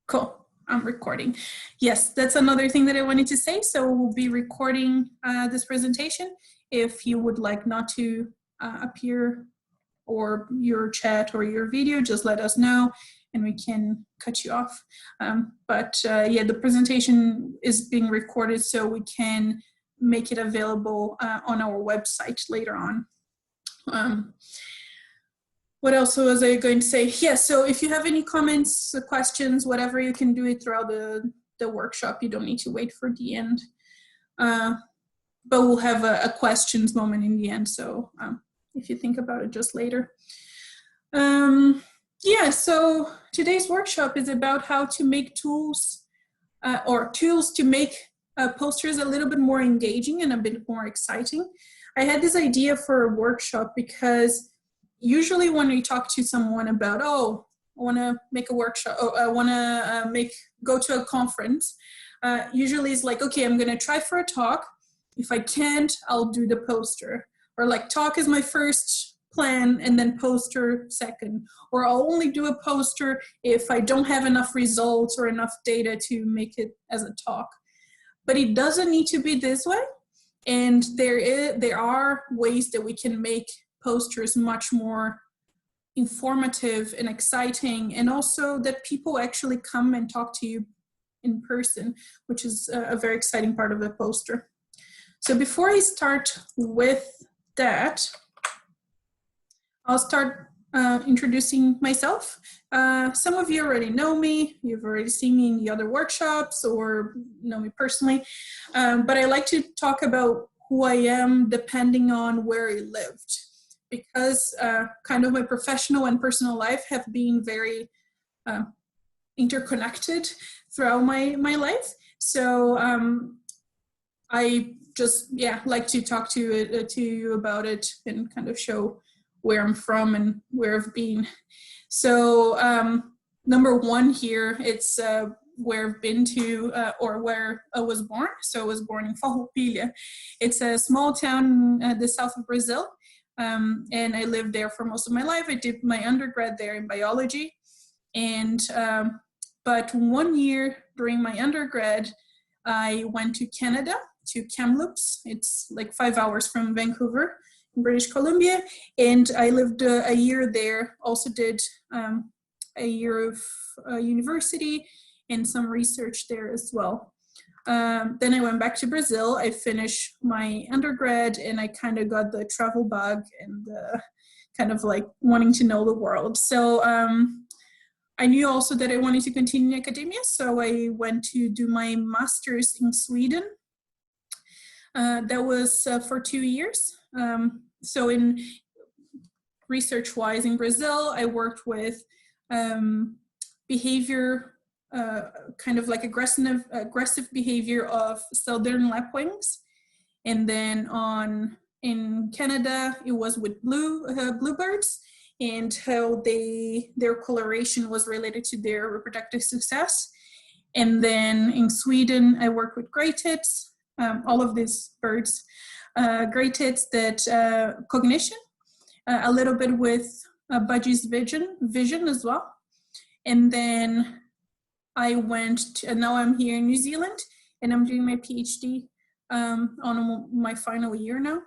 Cool. I'm recording. Yes, that's another thing that I wanted to say. So we'll be recording this presentation. If you would like not to appear or your chat or your video, just let us know and we can cut you off. Yeah, the presentation is being recorded so we can make it available on our website later on. What else was I going to say? Yeah, so if you have any comments, questions, whatever, you can do it throughout the workshop. You don't need to wait for the end. But we'll have a questions moment in the end, so if you think about it just later. Yeah, so today's workshop is about how to make tools or tools to make posters a little bit more engaging and a bit more exciting. I had this idea for a workshop because usually when we talk to someone about, oh, I want to make a workshop, or I want to go to a conference, usually it's like, okay, I'm going to try for a talk. If I can't, I'll do the poster. Or like talk is my first plan and then poster second. Or I'll only do a poster if I don't have enough results or enough data to make it as a talk. But it doesn't need to be this way. And there are ways that we can make posters much more informative and exciting, and also that people actually come and talk to you in person, which is a very exciting part of the poster. So before I start with that, I'll start introducing myself. Some of you already know me. You've already seen me in the other workshops or know me personally. But I like to talk about who I am depending on where I lived, because kind of my professional and personal life have been very interconnected throughout my life. So I just, yeah, like to talk to you about it and kind of show where I'm from and where I've been. So number one here, it's where I've been to or where I was born. So I was born in Farroupilha. It's a small town in the south of Brazil. And I lived there for most of my life. I did my undergrad there in biology. And but 1 year during my undergrad, I went to Canada, to Kamloops. It's like 5 hours from Vancouver in British Columbia. And I lived a year there, also did a year of university and some research there as well. Then I went back to Brazil. I finished my undergrad and I kind of got the travel bug and kind of like wanting to know the world. So I knew also that I wanted to continue in academia. So I went to do my master's in Sweden. That was for 2 years. So in research-wise in Brazil, I worked with behavior, kind of like aggressive behavior of southern lapwings. And then in Canada, it was with bluebirds and how their coloration was related to their reproductive success. And then in Sweden, I worked with gray tits, all of these birds, gray tits, that cognition, a little bit with Budgie's vision as well. And then I went to, and now I'm here in New Zealand and I'm doing my PhD on my final year now.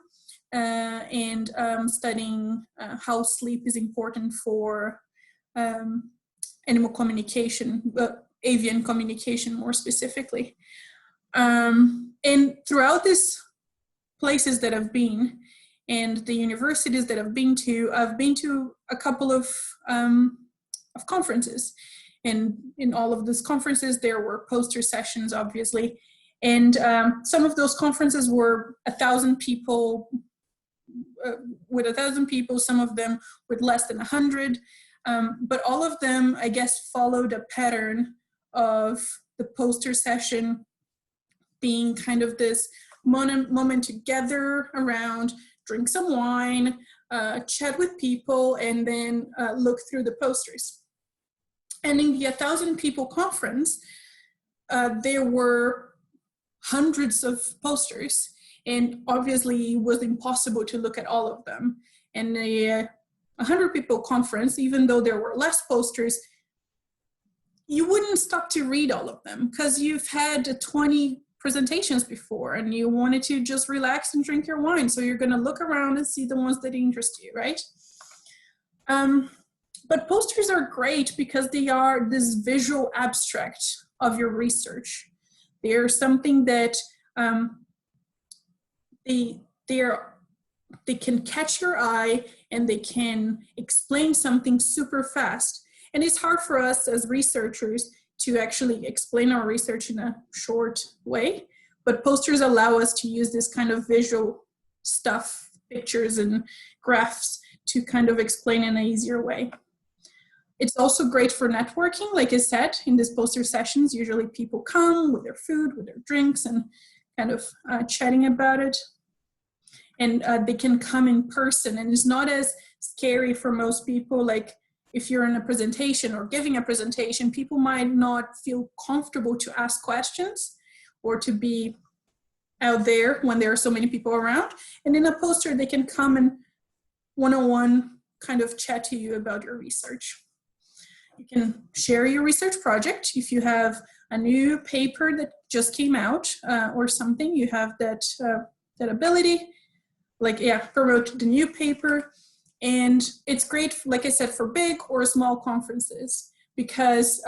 And studying how sleep is important for animal communication, avian communication more specifically. And throughout these places that I've been and the universities that I've been to a couple of conferences. And in all of these conferences, there were poster sessions, obviously. And some of those conferences were 1,000 people, with 1,000 people, some of them with less than 100. But all of them, I guess, followed a pattern of the poster session being kind of this moment to gather around, drink some wine, chat with people, and then look through the posters. And in the 1,000 people conference, there were hundreds of posters, and obviously it was impossible to look at all of them. And a 100 people conference, even though there were less posters, you wouldn't stop to read all of them because you've had 20 presentations before and you wanted to just relax and drink your wine. So you're going to look around and see the ones that interest you, right? But posters are great because they are this visual abstract of your research. They're something that they can catch your eye and they can explain something super fast. And it's hard for us as researchers to actually explain our research in a short way, but posters allow us to use this kind of visual stuff, pictures and graphs, to kind of explain in an easier way. It's also great for networking. Like I said, in these poster sessions, usually people come with their food, with their drinks, and kind of chatting about it. And they can come in person, and it's not as scary for most people. Like if you're in a presentation or giving a presentation, people might not feel comfortable to ask questions or to be out there when there are so many people around. And in a poster, they can come and one-on-one kind of chat to you about your research. You can share your research project. If you have a new paper that just came out or something, you have that ability. Like, yeah, promote the new paper. And it's great, like I said, for big or small conferences, because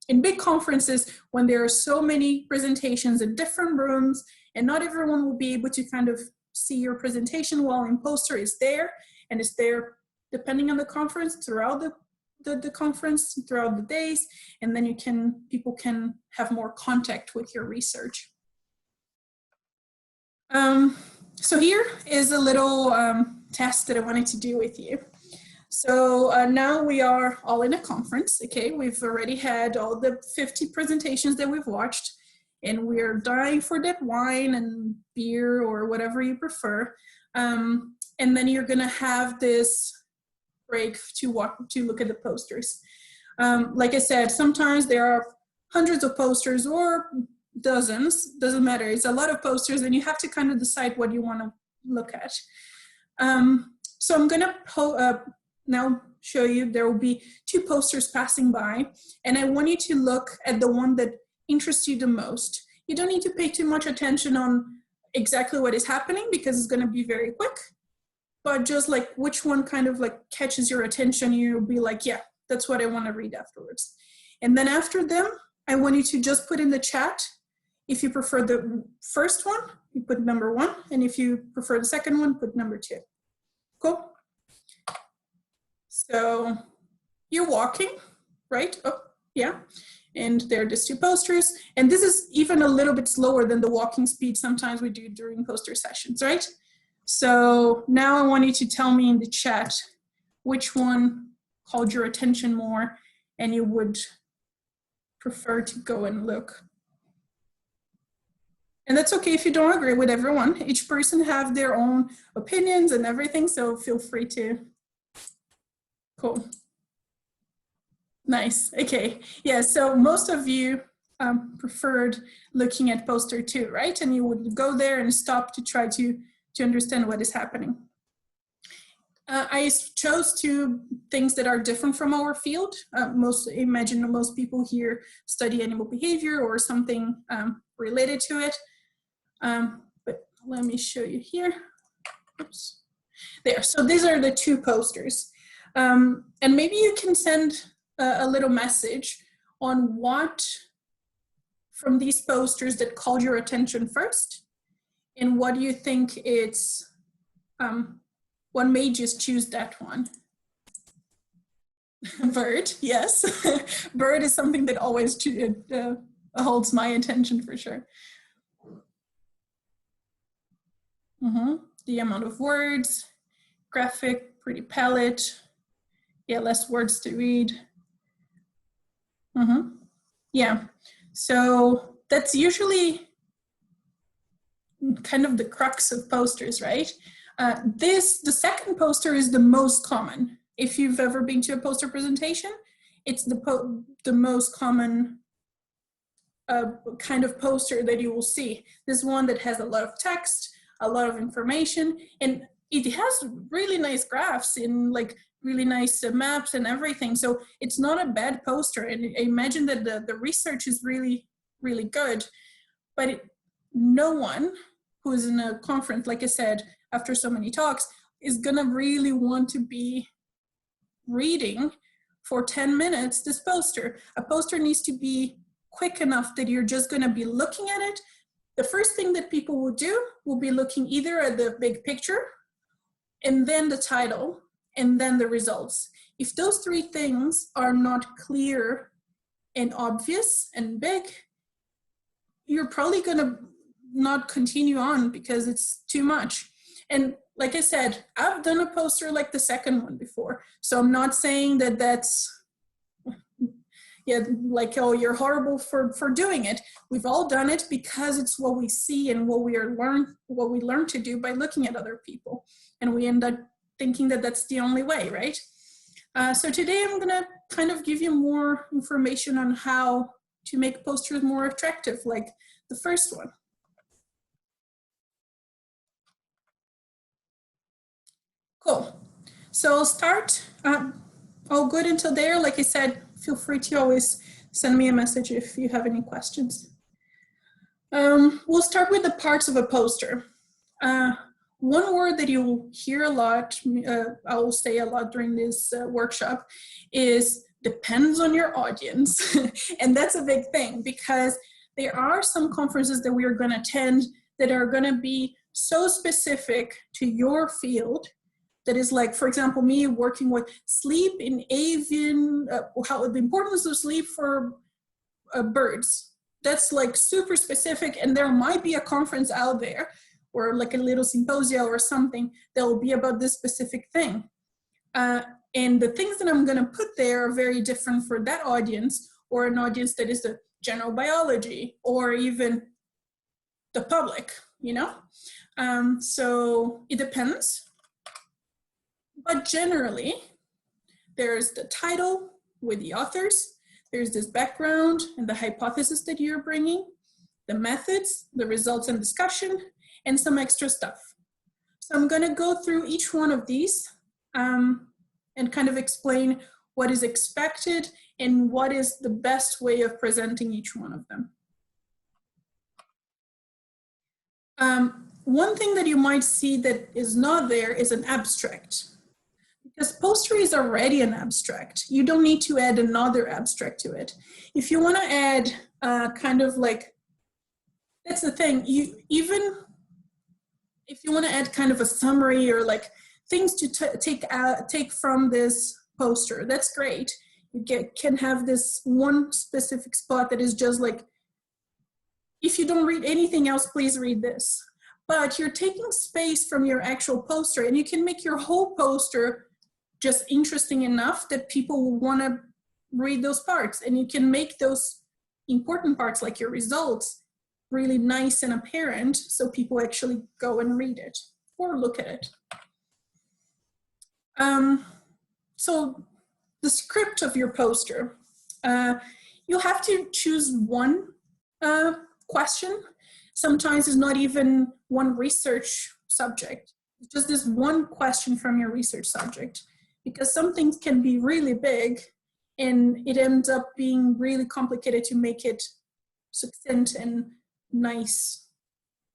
in big conferences, when there are so many presentations in different rooms, and not everyone will be able to kind of see your presentation, while in poster is there, and it's there depending on the conference, throughout the conference, throughout the days, and then people can have more contact with your research. So here is a little test that I wanted to do with you. So now we are all in a conference, okay? We've already had all the 50 presentations that we've watched, and we're dying for that wine and beer or whatever you prefer. And then you're gonna have this break to look at the posters. Like I said, sometimes there are hundreds of posters or dozens, doesn't matter. It's a lot of posters, and you have to kind of decide what you want to look at. So I'm gonna now show you, there will be 2 posters passing by, and I want you to look at the one that interests you the most. You don't need to pay too much attention on exactly what is happening because it's gonna be very quick, but just like which one kind of like catches your attention, you'll be like, yeah, that's what I want to read afterwards. And then after them, I want you to just put in the chat. If you prefer the first one, you put number 1. And if you prefer the second one, put number 2. Cool? So you're walking, right? Oh, yeah. And there are these 2 posters. And this is even a little bit slower than the walking speed sometimes we do during poster sessions, right? So now I want you to tell me in the chat which one called your attention more and you would prefer to go and look. And that's okay if you don't agree with everyone. Each person have their own opinions and everything, so feel free to. Cool. Nice, okay. Yeah, so most of you preferred looking at poster 2, right? And you would go there and stop to try to understand what is happening. I chose 2 things that are different from our field. Imagine most people here study animal behavior or something related to it. But let me show you here. Oops. There, so these are the 2 posters. And maybe you can send a little message on what from these posters that called your attention first, and what do you think it's, what made you choose that one? Bird, yes. Bird is something that always holds my attention for sure. The amount of words, graphic, pretty palette. Yeah, less words to read. Yeah, so that's usually kind of the crux of posters, right? The second poster is the most common. If you've ever been to a poster presentation, it's the most common kind of poster that you will see. This one that has a lot of text, a lot of information, and it has really nice graphs in like really nice maps and everything. So it's not a bad poster. And I imagine that the research is really, really good. But no one who is in a conference, like I said, after so many talks, is gonna really want to be reading for 10 minutes this poster. A poster needs to be quick enough that you're just gonna be looking at it. The first thing that people will do will be looking either at the big picture, and then the title, and then the results. If those three things are not clear and obvious and big, you're probably gonna not continue on because it's too much. And like I said, I've done a poster like the second one before. So I'm not saying that that's, yeah, like, oh, you're horrible for doing it. We've all done it because it's what we see and what we learn to do by looking at other people. And we end up thinking that that's the only way, right? So today I'm gonna kind of give you more information on how to make posters more attractive, like the first one. Cool. So I'll start. All good until there. Like I said, feel free to always send me a message if you have any questions. We'll start with the parts of a poster. One word that you'll hear a lot, I will say a lot during this workshop, is depends on your audience. And that's a big thing because there are some conferences that we are going to attend that are going to be so specific to your field. That is like, for example, me working with sleep in avian, how the importance of sleep for birds. That's like super specific, and there might be a conference out there or like a little symposia or something that will be about this specific thing. And the things that I'm gonna put there are very different for that audience, or an audience that is the general biology, or even the public, you know? So it depends. But generally, there's the title with the authors, there's this background and the hypothesis that you're bringing, the methods, the results and discussion, and some extra stuff. So I'm gonna go through each one of these and kind of explain what is expected and what is the best way of presenting each one of them. One thing that you might see that is not there is an abstract. Because poster is already an abstract. You don't need to add another abstract to it. If you want to add kind of like, that's the thing, even if you want to add kind of a summary or like things to take from this poster, that's great. You can have this one specific spot that is just like, if you don't read anything else, please read this. But you're taking space from your actual poster, and you can make your whole poster just interesting enough that people will want to read those parts, and you can make those important parts like your results really nice and apparent so people actually go and read it or look at it. So the script of your poster, you'll have to choose one question. Sometimes it's not even one research subject. It's just this one question from your research subject. Because some things can be really big and it ends up being really complicated to make it succinct and nice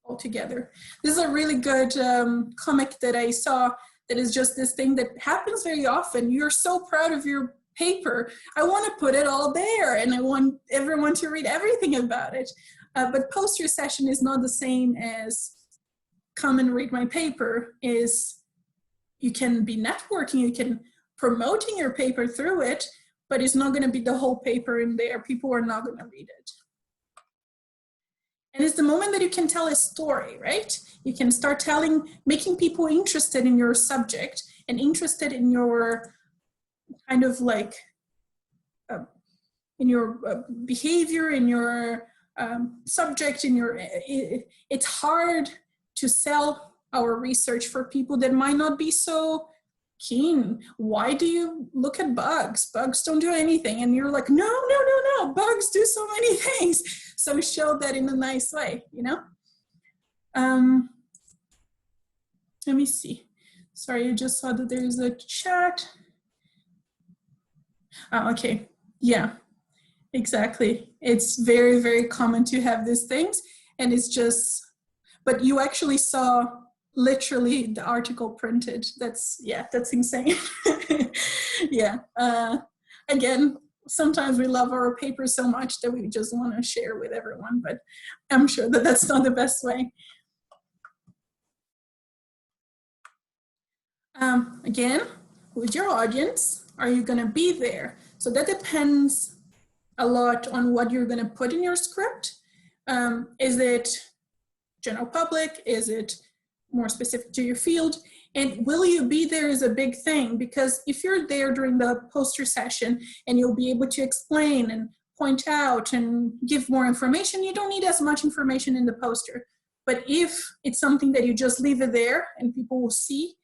altogether. This is a really good comic that I saw that is just this thing that happens very often. You're so proud of your paper. I want to put it all there and I want everyone to read everything about it. But poster session is not the same as come and read my paper. You can be networking, you can promoting your paper through it, but it's not going to be the whole paper in there. People are not going to read it. And it's the moment that you can tell a story, right? You can start making people interested in your subject and interested in your kind of like, in your behavior, in your subject, it's hard to sell our research for people that might not be so keen. Why do you look at bugs? Bugs don't do anything. And you're like, no, bugs do so many things. So show that in a nice way, you know? Let me see. Sorry, I just saw that there's a chat. Okay. Yeah, exactly. It's very, very common to have these things. And it's just, but you actually saw literally the article printed. That's, yeah, that's insane. Yeah. Again, sometimes we love our paper so much that we just want to share with everyone, but I'm sure that that's not the best way. Again, who's your audience? Are you going to be there? So that depends a lot on what you're going to put in your script. Is it general public? Is it more specific to your field? And will you be there is a big thing, because if you're there during the poster session and you'll be able to explain and point out and give more information, you don't need as much information in the poster. But if it's something that you just leave it there and people will see,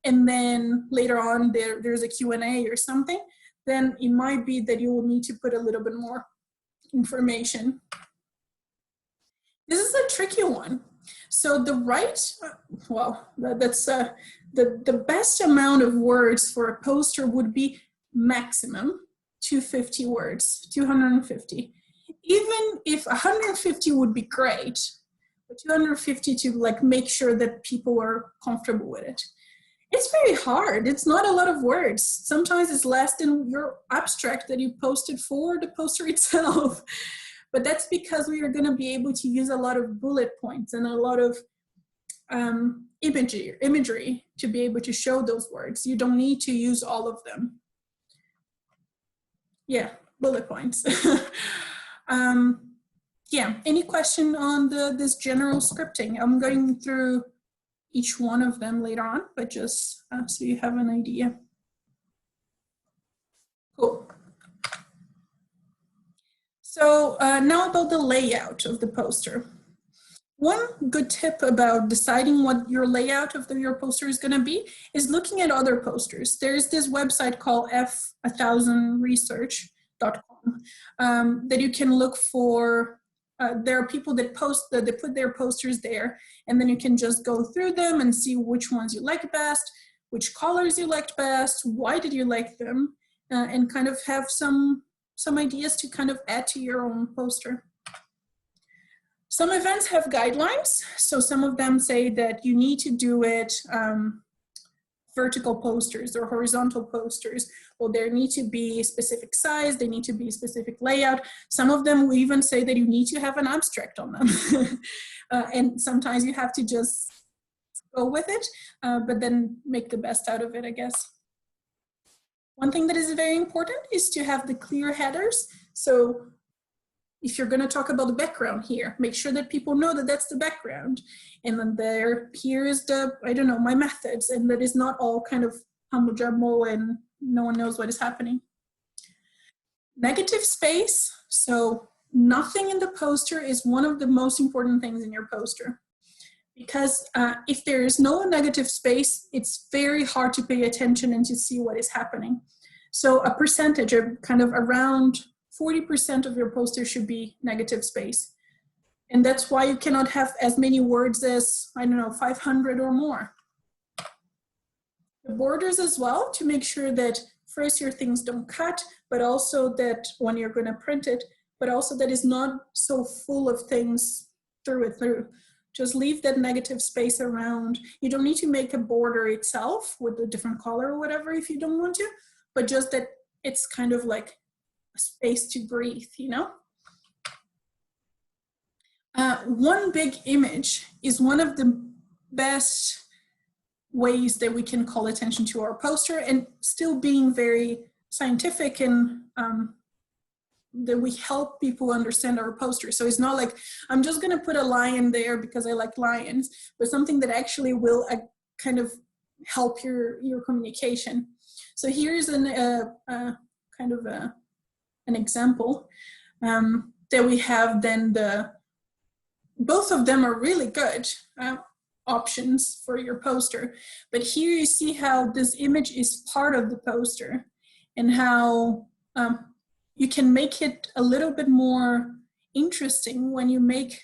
and then later on there's a Q&A or something, then it might be that you will need to put a little bit more information. This is a tricky one. So the right, well, that's the best amount of words for a poster would be maximum 250 words, 250. Even if 150 would be great, but 250 to like make sure that people are comfortable with it. It's very hard. It's not a lot of words. Sometimes it's less than your abstract that you posted for the poster itself. But that's because we are going to be able to use a lot of bullet points and a lot of imagery to be able to show those words. You don't need to use all of them. Yeah, bullet points. Yeah, any question on this general scripting? I'm going through each one of them later on, but just so you have an idea. Cool. So now about the layout of the poster. One good tip about deciding what your layout of your poster is going to be is looking at other posters. There's this website called f1000research.com that you can look for. There are people that they put their posters there, and then you can just go through them and see which ones you like best, which colors you liked best, why did you like them, and kind of have some ideas to kind of add to your own poster. Some events have guidelines. So some of them say that you need to do it vertical posters or horizontal posters, or there need to be specific size, they need to be specific layout. Some of them will even say that you need to have an abstract on them. And sometimes you have to just go with it, but then make the best out of it, I guess. One thing that is very important is to have the clear headers. So if you're going to talk about the background here, make sure that people know that that's the background. And then here is the, I don't know, my methods, and that is not all kind of humble jumble and no one knows what is happening. Negative space. So nothing in the poster is one of the most important things in your poster. Because if there is no negative space, it's very hard to pay attention and to see what is happening. So a percentage of kind of around 40% of your poster should be negative space. And that's why you cannot have as many words as, I don't know, 500 or more. The borders as well, to make sure that first your things don't cut, but also that when you're going to print it, but also that is not so full of things through. Just leave that negative space around. You don't need to make a border itself with a different color or whatever if you don't want to, but just that it's kind of like a space to breathe, you know? One big image is one of the best ways that we can call attention to our poster, and still being very scientific and that we help people understand our poster. So it's not like I'm just going to put a lion there because I like lions, but something that actually will kind of help your communication. So here's an example that we have. Then both of them are really good options for your poster, but here you see how this image is part of the poster and how you can make it a little bit more interesting when you make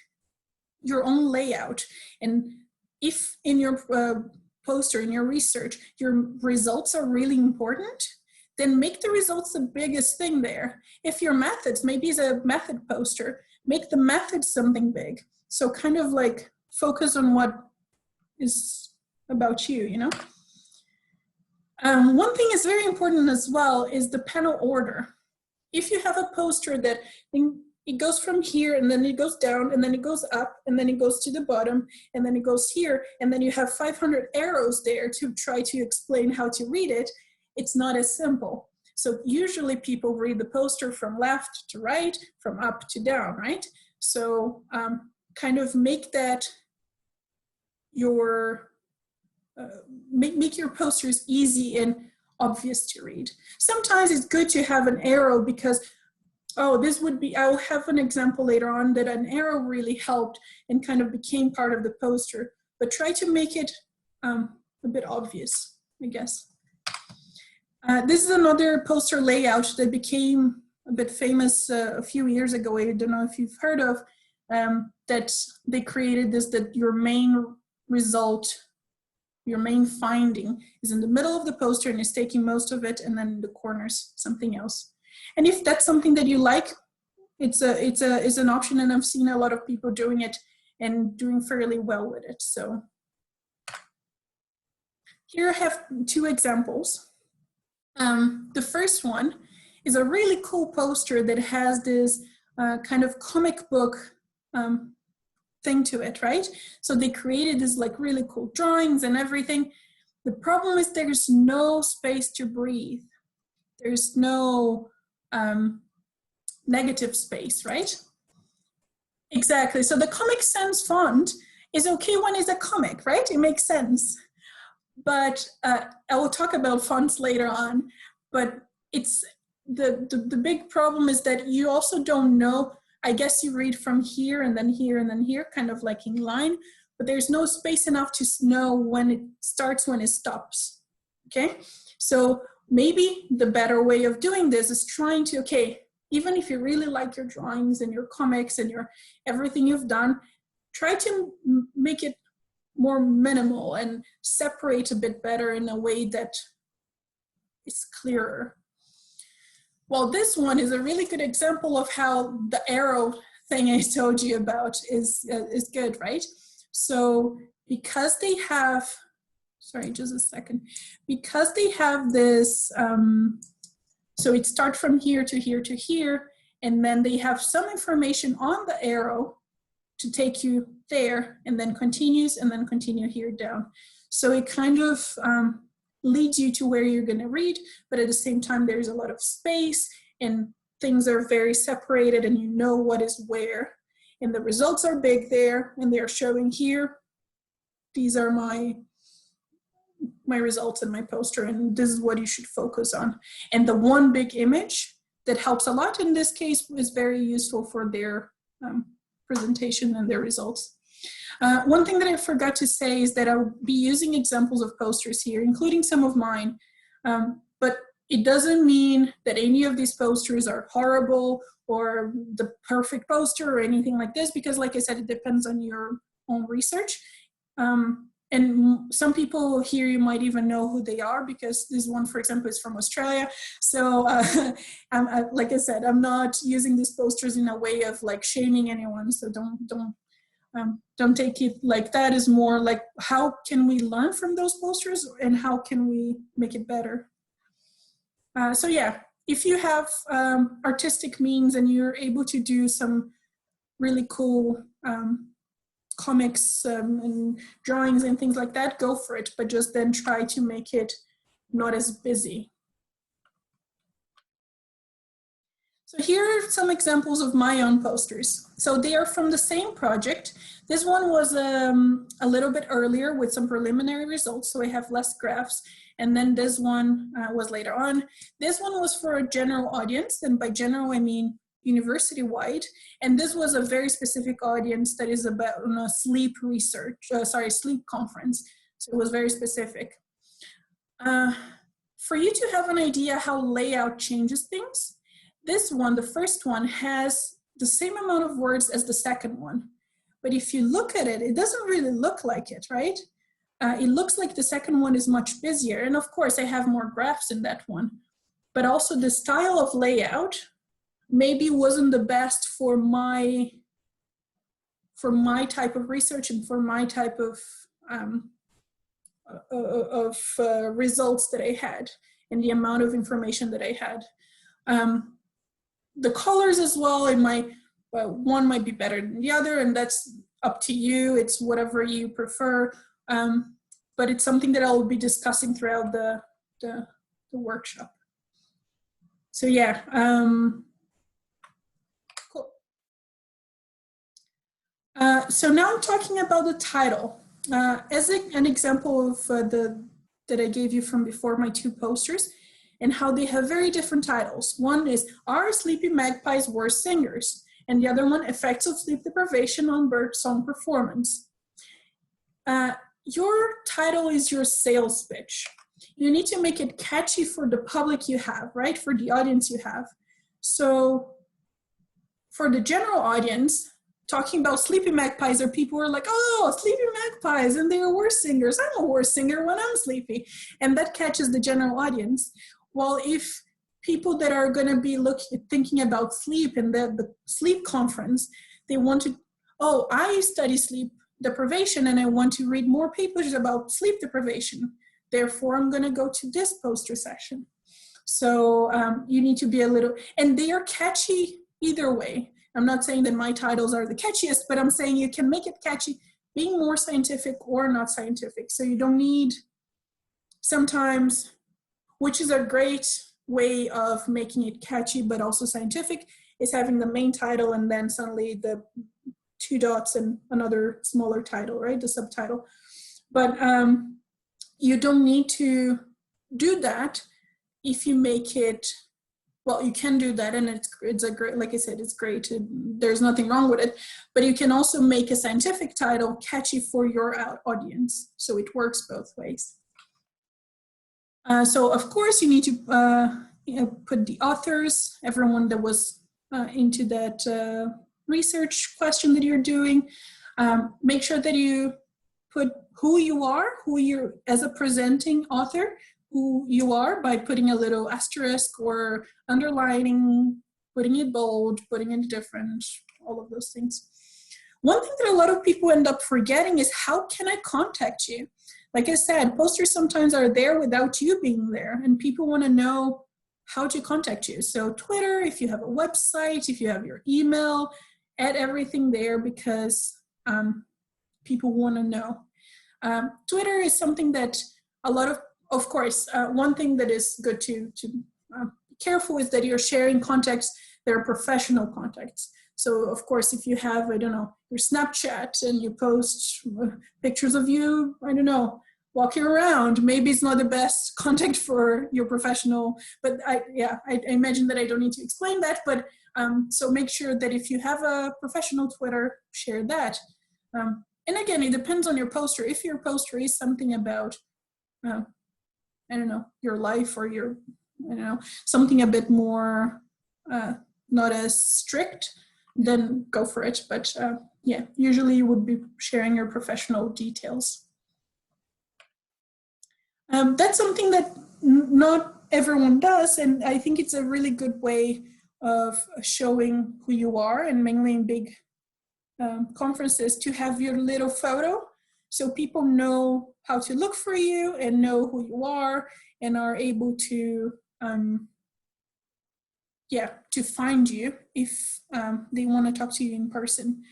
your own layout. And if in your poster, in your research, your results are really important, then make the results the biggest thing there. If your methods, maybe it's a method poster, make the method something big. So kind of like focus on what is about you, you know? One thing is very important as well is the panel order. If you have a poster that it goes from here and then it goes down and then it goes up and then it goes to the bottom and then it goes here and then you have 500 arrows there to try to explain how to read it, it's not as simple. So usually people read the poster from left to right, from up to down, right? So kind of make that your, make your posters easy and obvious to read. Sometimes it's good to have an arrow because, oh, this would be, I'll have an example later on that an arrow really helped and kind of became part of the poster, but try to make it a bit obvious, I guess. This is another poster layout that became a bit famous a few years ago. I don't know if you've heard of, that they created this, that your main result, your main finding is in the middle of the poster and is taking most of it, and then in the corners, something else. And if that's something that you like, it's an option, and I've seen a lot of people doing it and doing fairly well with it. So here I have two examples. The first one is a really cool poster that has this kind of comic book thing to it, right? So they created this like really cool drawings and everything. The problem is there's no space to breathe. There's no negative space, right? Exactly. So the Comic Sans font is okay when it's a comic, right? It makes sense. But I will talk about fonts later on. But it's the big problem is that you also don't know. I guess you read from here and then here and then here, kind of like in line, but there's no space enough to know when it starts, when it stops, okay? So maybe the better way of doing this is trying to, okay, even if you really like your drawings and your comics and your everything you've done, try to make it more minimal and separate a bit better in a way that is clearer. Well, this one is a really good example of how the arrow thing I told you about is good, right? So because they have, sorry, just a second. Because they have this, so it starts from here to here to here, and then they have some information on the arrow to take you there, and then continues, and then continue here down. So it kind of leads you to where you're gonna read, but at the same time, there's a lot of space, and things are very separated, and you know what is where. And the results are big there, and they're showing here, these are my results in my poster, and this is what you should focus on. And the one big image that helps a lot in this case is very useful for their presentation and their results. One thing that I forgot to say is that I'll be using examples of posters here, including some of mine, but it doesn't mean that any of these posters are horrible or the perfect poster or anything like this, because like I said, it depends on your own research. And some people here, you might even know who they are, because this one, for example, is from Australia. So like I said, I'm not using these posters in a way of like shaming anyone. So don't take it like that. Is more like, how can we learn from those posters and how can we make it better? So yeah, if you have artistic means and you're able to do some really cool comics and drawings and things like that, go for it, but just then try to make it not as busy. So here are some examples of my own posters. So they are from the same project. This one was a little bit earlier with some preliminary results, so I have less graphs. And then this one was later on. This one was for a general audience, and by general I mean university-wide. And this was a very specific audience that is about a sleep research, sleep conference. So it was very specific. For you to have an idea how layout changes things, this one, the first one, has the same amount of words as the second one. But if you look at it, it doesn't really look like it, right? It looks like the second one is much busier. And of course, I have more graphs in that one. but also the style of layout maybe wasn't the best for my type of research and for my type of results that I had and the amount of information that I had. The colors as well, it might, one might be better than the other, and that's up to you. It's whatever you prefer, but it's something that I'll be discussing throughout the workshop. So yeah, cool. So now I'm talking about the title. As an example of that I gave you from before, my two posters, and how they have very different titles. One is, Are Sleepy Magpies Worse Singers? And the other one, Effects of Sleep Deprivation on Bird Song Performance. Your title is your sales pitch. You need to make it catchy for the public you have, right? For the audience you have. So for the general audience, talking about sleepy magpies, or people who are like, oh, sleepy magpies, and they're worse singers. I'm a worse singer when I'm sleepy. And that catches the general audience. Well, if people that are going to be thinking about sleep and the sleep conference, they want to, oh, I study sleep deprivation and I want to read more papers about sleep deprivation. Therefore, I'm going to go to this poster session. So you need to be a little, and they are catchy either way. I'm not saying that my titles are the catchiest, but I'm saying you can make it catchy, being more scientific or not scientific. So you don't need sometimes, which is a great way of making it catchy but also scientific, is having the main title and then suddenly the 2 dots and another smaller title, right? The subtitle. But you don't need to do that if you make it, well, you can do that, and it's a great, like I said, it's great. There's nothing wrong with it, but you can also make a scientific title catchy for your audience. So it works both ways. So of course you need to put the authors, everyone that was into that research question that you're doing. Make sure that you put who you are, who you're as a presenting author, who you are, by putting a little asterisk or underlining, putting it bold, putting it different, all of those things. One thing that a lot of people end up forgetting is, how can I contact you? Like I said, posters sometimes are there without you being there, and people want to know how to contact you. So Twitter, if you have a website, if you have your email, add everything there, because people want to know. Twitter is something that a lot of course, one thing that is good to be careful is that you're sharing contacts that are professional contacts. So of course, if you have, I don't know, your Snapchat and you post pictures of you, I don't know, walking around, maybe it's not the best contact for your professional, but I imagine that I don't need to explain that, but so make sure that if you have a professional Twitter, share that. And again, it depends on your poster. If your poster is something about, I don't know, your life, or your, I don't know, something a bit more not as strict, then go for it. But yeah, usually you would be sharing your professional details. That's something that not everyone does, and I think it's a really good way of showing who you are, and mainly in big conferences, to have your little photo, so people know how to look for you and know who you are, and are able to to find you if they want to talk to you in person.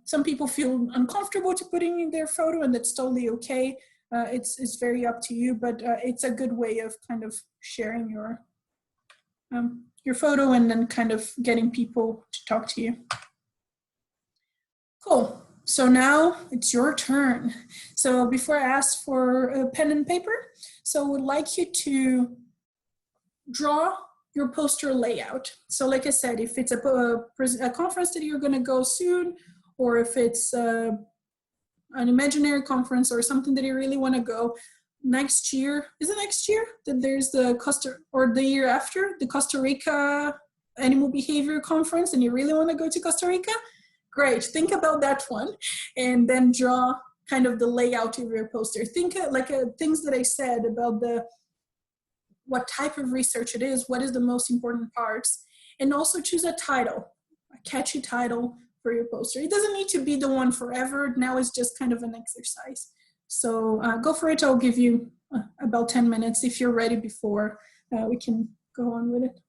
Some people feel uncomfortable to putting in their photo, and that's totally okay. It's very up to you, but it's a good way of kind of sharing your photo, and then kind of getting people to talk to you. Cool. So now it's your turn. So before I ask for a pen and paper, so I would like you to draw your poster layout. So like I said, if it's a conference that you're going to go soon, or if it's an imaginary conference or something that you really want to go next year, is it next year that there's or the year after, the Costa Rica Animal Behavior Conference, and you really want to go to Costa Rica? Great, think about that one, and then draw kind of the layout of your poster. Think like things that I said about what type of research it is, what is the most important parts, and also choose a title, a catchy title for your poster. It doesn't need to be the one forever. Now it's just kind of an exercise. So go for it. I'll give you about 10 minutes if you're ready before we can go on with it.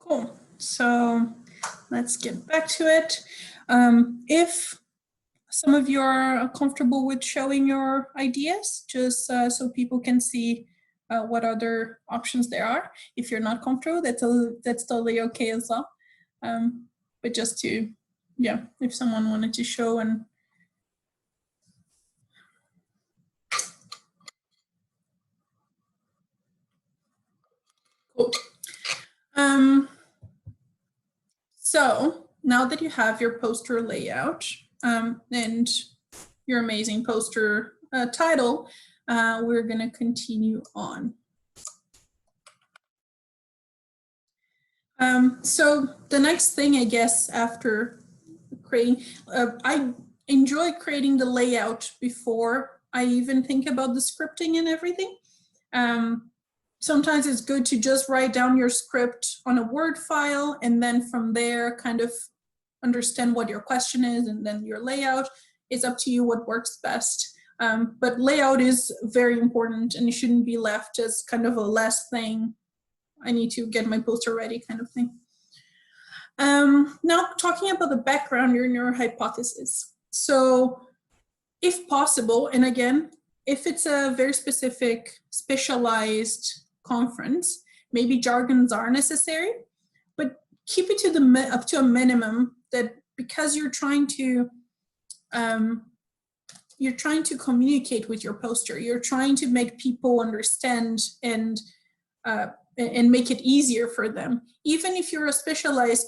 Cool. So let's get back to it. If some of you are comfortable with showing your ideas, just so people can see what other options there are. If you're not comfortable, that's totally okay as well. But just to, yeah, if someone wanted to show and So now that you have your poster layout and your amazing poster title, we're going to continue on. So the next thing, I guess, after creating, I enjoy creating the layout before I even think about the scripting and everything. Sometimes it's good to just write down your script on a Word file, and then from there kind of understand what your question is, and then your layout. It's up to you what works best. But layout is very important, and it shouldn't be left as kind of a last thing. I need to get my poster ready kind of thing. Now talking about the background in your hypothesis. So if possible, and again, if it's a very specific, specialized conference, maybe jargons are necessary, but keep it to up to a minimum, that because you're trying to communicate with your poster, you're trying to make people understand and make it easier for them. Even if you're a specialized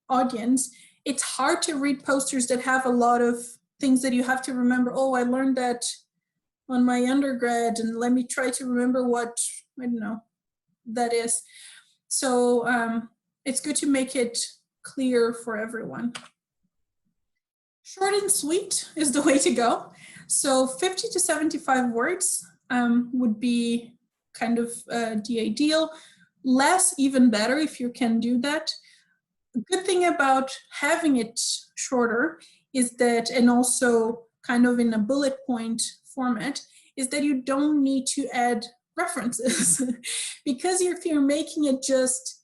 audience, it's hard to read posters that have a lot of things that you have to remember. Oh, I learned that on my undergrad, and let me try to remember what, I don't know, that is. So it's good to make it clear for everyone. Short and sweet is the way to go. So 50 to 75 words would be kind of the ideal. Less, even better if you can do that. The good thing about having it shorter is that, and also kind of in a bullet point format, is that you don't need to add references. Because if you're making it just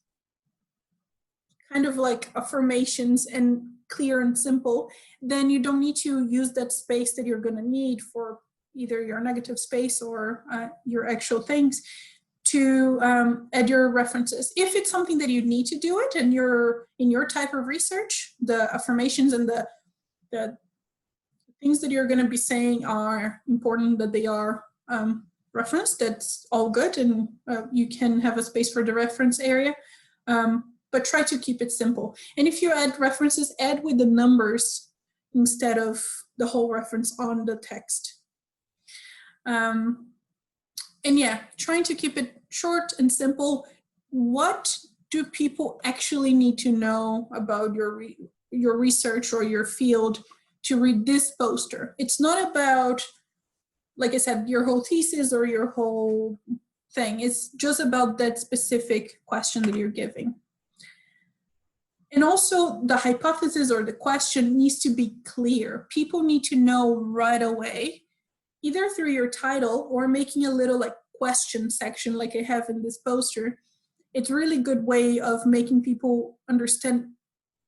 kind of like affirmations and clear and simple, then you don't need to use that space that you're going to need for either your negative space or your actual things to add your references. If it's something that you need to do it and you're in your type of research, the affirmations and the things that you're going to be saying are important, that they are referenced, that's all good, and you can have a space for the reference area, but try to keep it simple. And if you add references, add with the numbers instead of the whole reference on the text. And yeah, trying to keep it short and simple. What do people actually need to know about your research or your field to read this poster? It's not about, like I said, your whole thesis or your whole thing. It's just about that specific question that you're giving. And also the hypothesis or the question needs to be clear. People need to know right away, either through your title or making a little like question section like I have in this poster. It's a really good way of making people understand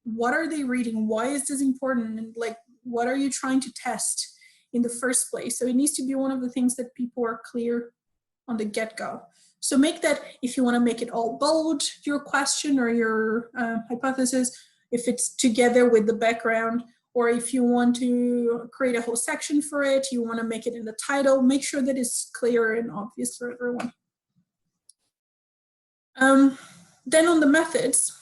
what are they reading, why is this important, and like what are you trying to test in the first place. So it needs to be one of the things that people are clear on the get-go. So make that, if you want to make it all bold, your question or your hypothesis, if it's together with the background, or if you want to create a whole section for it, you want to make it in the title, make sure that it's clear and obvious for everyone. Then on the methods,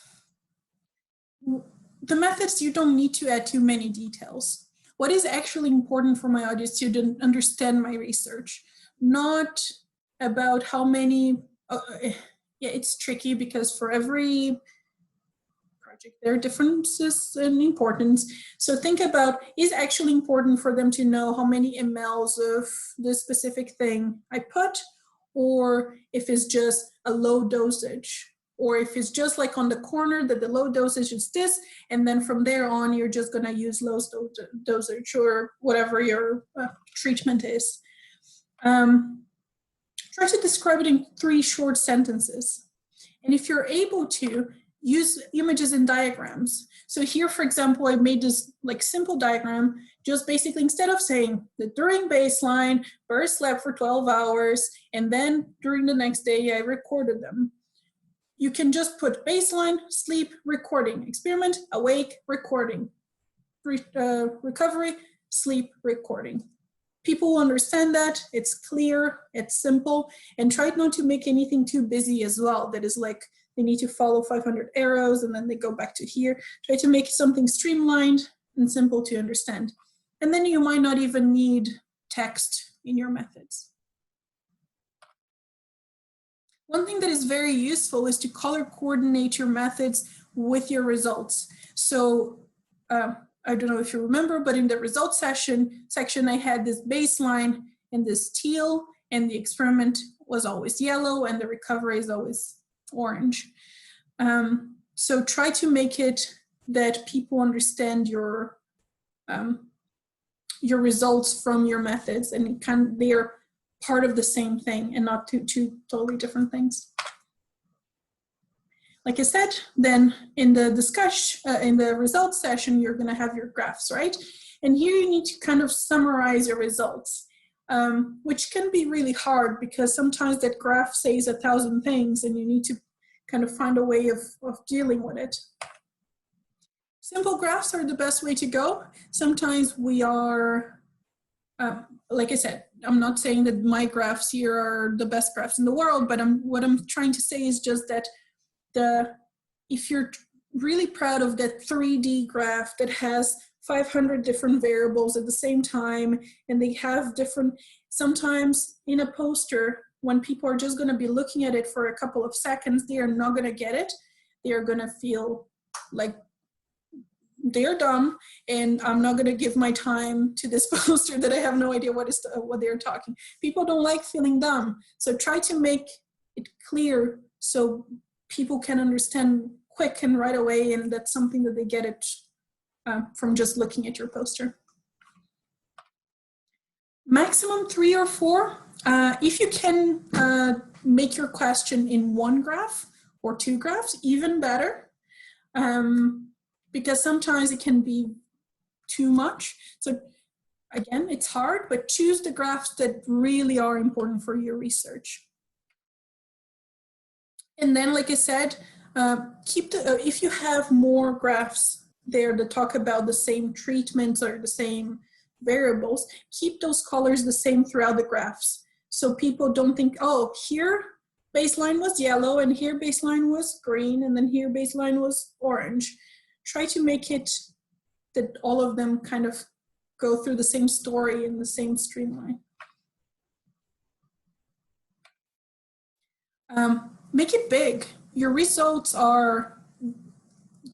you don't need to add too many details. What is actually important for my audience to understand my research? Not about how many, yeah, it's tricky because for every project there are differences in importance. So think about, is actually important for them to know how many mLs of this specific thing I put, or if it's just a low dosage, or if it's just like on the corner that the low dosage is this, and then from there on you're just gonna use low dosage or whatever your treatment is. Try to describe it in 3 short sentences. And if you're able to, use images and diagrams. So here, for example, I made this like simple diagram, just basically instead of saying that during baseline, Burr slept for 12 hours, and then during the next day I recorded them. You can just put baseline, sleep, recording, experiment, awake, recording, recovery, sleep, recording. People will understand that, it's clear, it's simple, and try not to make anything too busy as well. That is like they need to follow 500 arrows and then they go back to here. Try to make something streamlined and simple to understand. And then you might not even need text in your methods. One thing that is very useful is to color coordinate your methods with your results. So I don't know if you remember, but in the results section, I had this baseline and this teal, and the experiment was always yellow, and the recovery is always orange. So try to make it that people understand your results from your methods, and they're part of the same thing and not two totally different things. Like I said, then in the in the results session, you're going to have your graphs, right? And here you need to kind of summarize your results, which can be really hard because sometimes that graph says 1,000 things and you need to kind of find a way of dealing with it. Simple graphs are the best way to go. Sometimes we are, like I said, I'm not saying that my graphs here are the best graphs in the world, but what I'm trying to say is just that if you're really proud of that 3D graph that has 500 different variables at the same time, and they have different, sometimes in a poster, when people are just going to be looking at it for a couple of seconds, they are not going to get it. They are going to feel like they're dumb, and I'm not going to give my time to this poster that I have no idea what they're talking. People don't like feeling dumb, so try to make it clear so people can understand quick and right away, and that's something that they get it from just looking at your poster. Maximum 3 or 4. If you can make your question in 1 graph or 2 graphs, even better, because sometimes it can be too much. So again, it's hard, but choose the graphs that really are important for your research. And then, like I said, keep if you have more graphs there that talk about the same treatments or the same variables, keep those colors the same throughout the graphs. So people don't think, oh, here baseline was yellow, and here baseline was green, and then here baseline was orange. Try to make it that all of them kind of go through the same story in the same streamline. Make it big. Your results are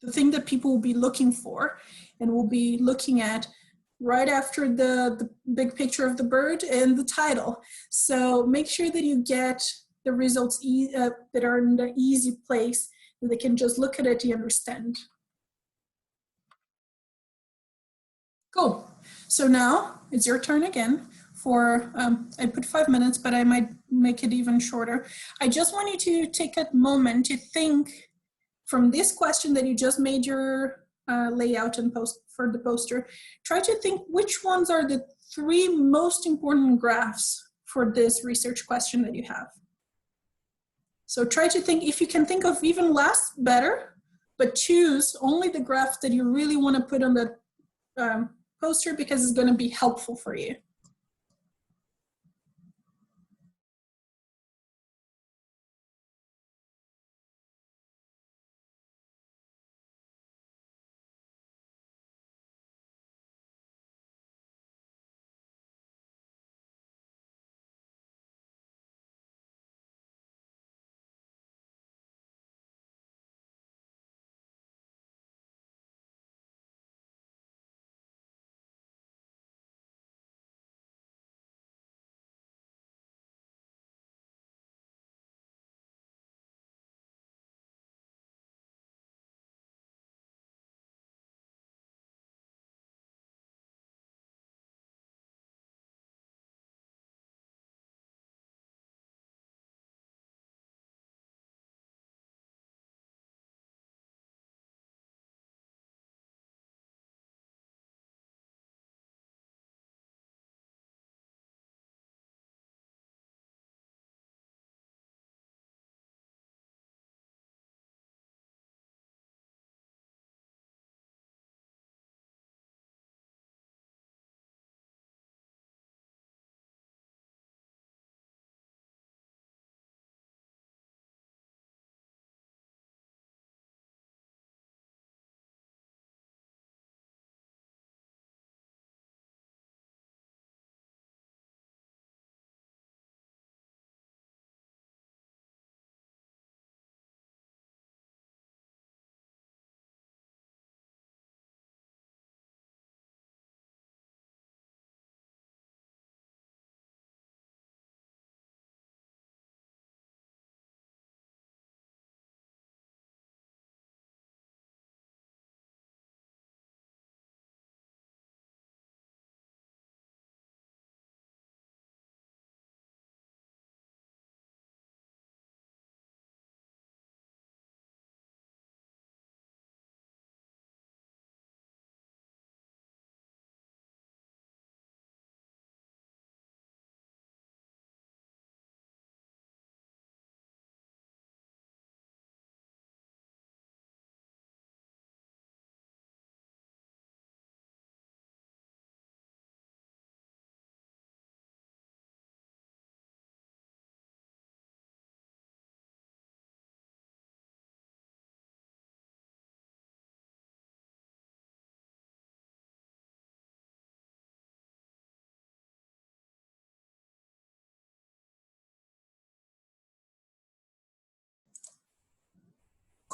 the thing that people will be looking for and will be looking at right after the big picture of the bird and the title. So make sure that you get the results that are in the easy place, and they can just look at it and understand. Cool. So now it's your turn again for, I put 5 minutes, but I might make it even shorter. I just want you to take a moment to think from this question that you just made your layout and post for the poster. Try to think which ones are the 3 most important graphs for this research question that you have. So try to think, if you can think of even less, better, but choose only the graph that you really want to put on the poster because it's going to be helpful for you.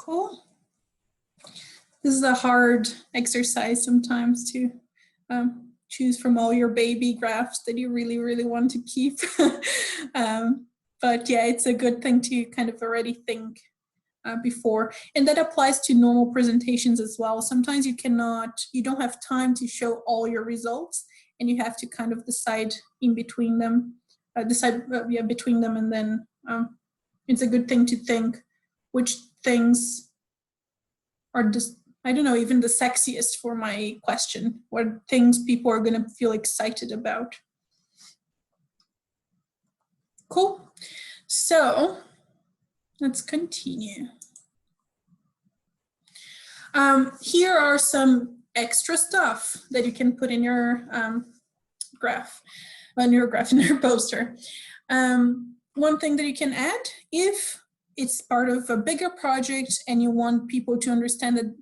Cool. This is a hard exercise sometimes to choose from all your baby graphs that you really, really want to keep. But yeah, it's a good thing to kind of already think before. And that applies to normal presentations as well. Sometimes you don't have time to show all your results, and you have to kind of decide in between them, between them, and then it's a good thing to think which things are just, I don't know, even the sexiest for my question, what things people are going to feel excited about. Cool. So let's continue. Here are some extra stuff that you can put in your in your poster. One thing that you can add, if it's part of a bigger project and you want people to understand that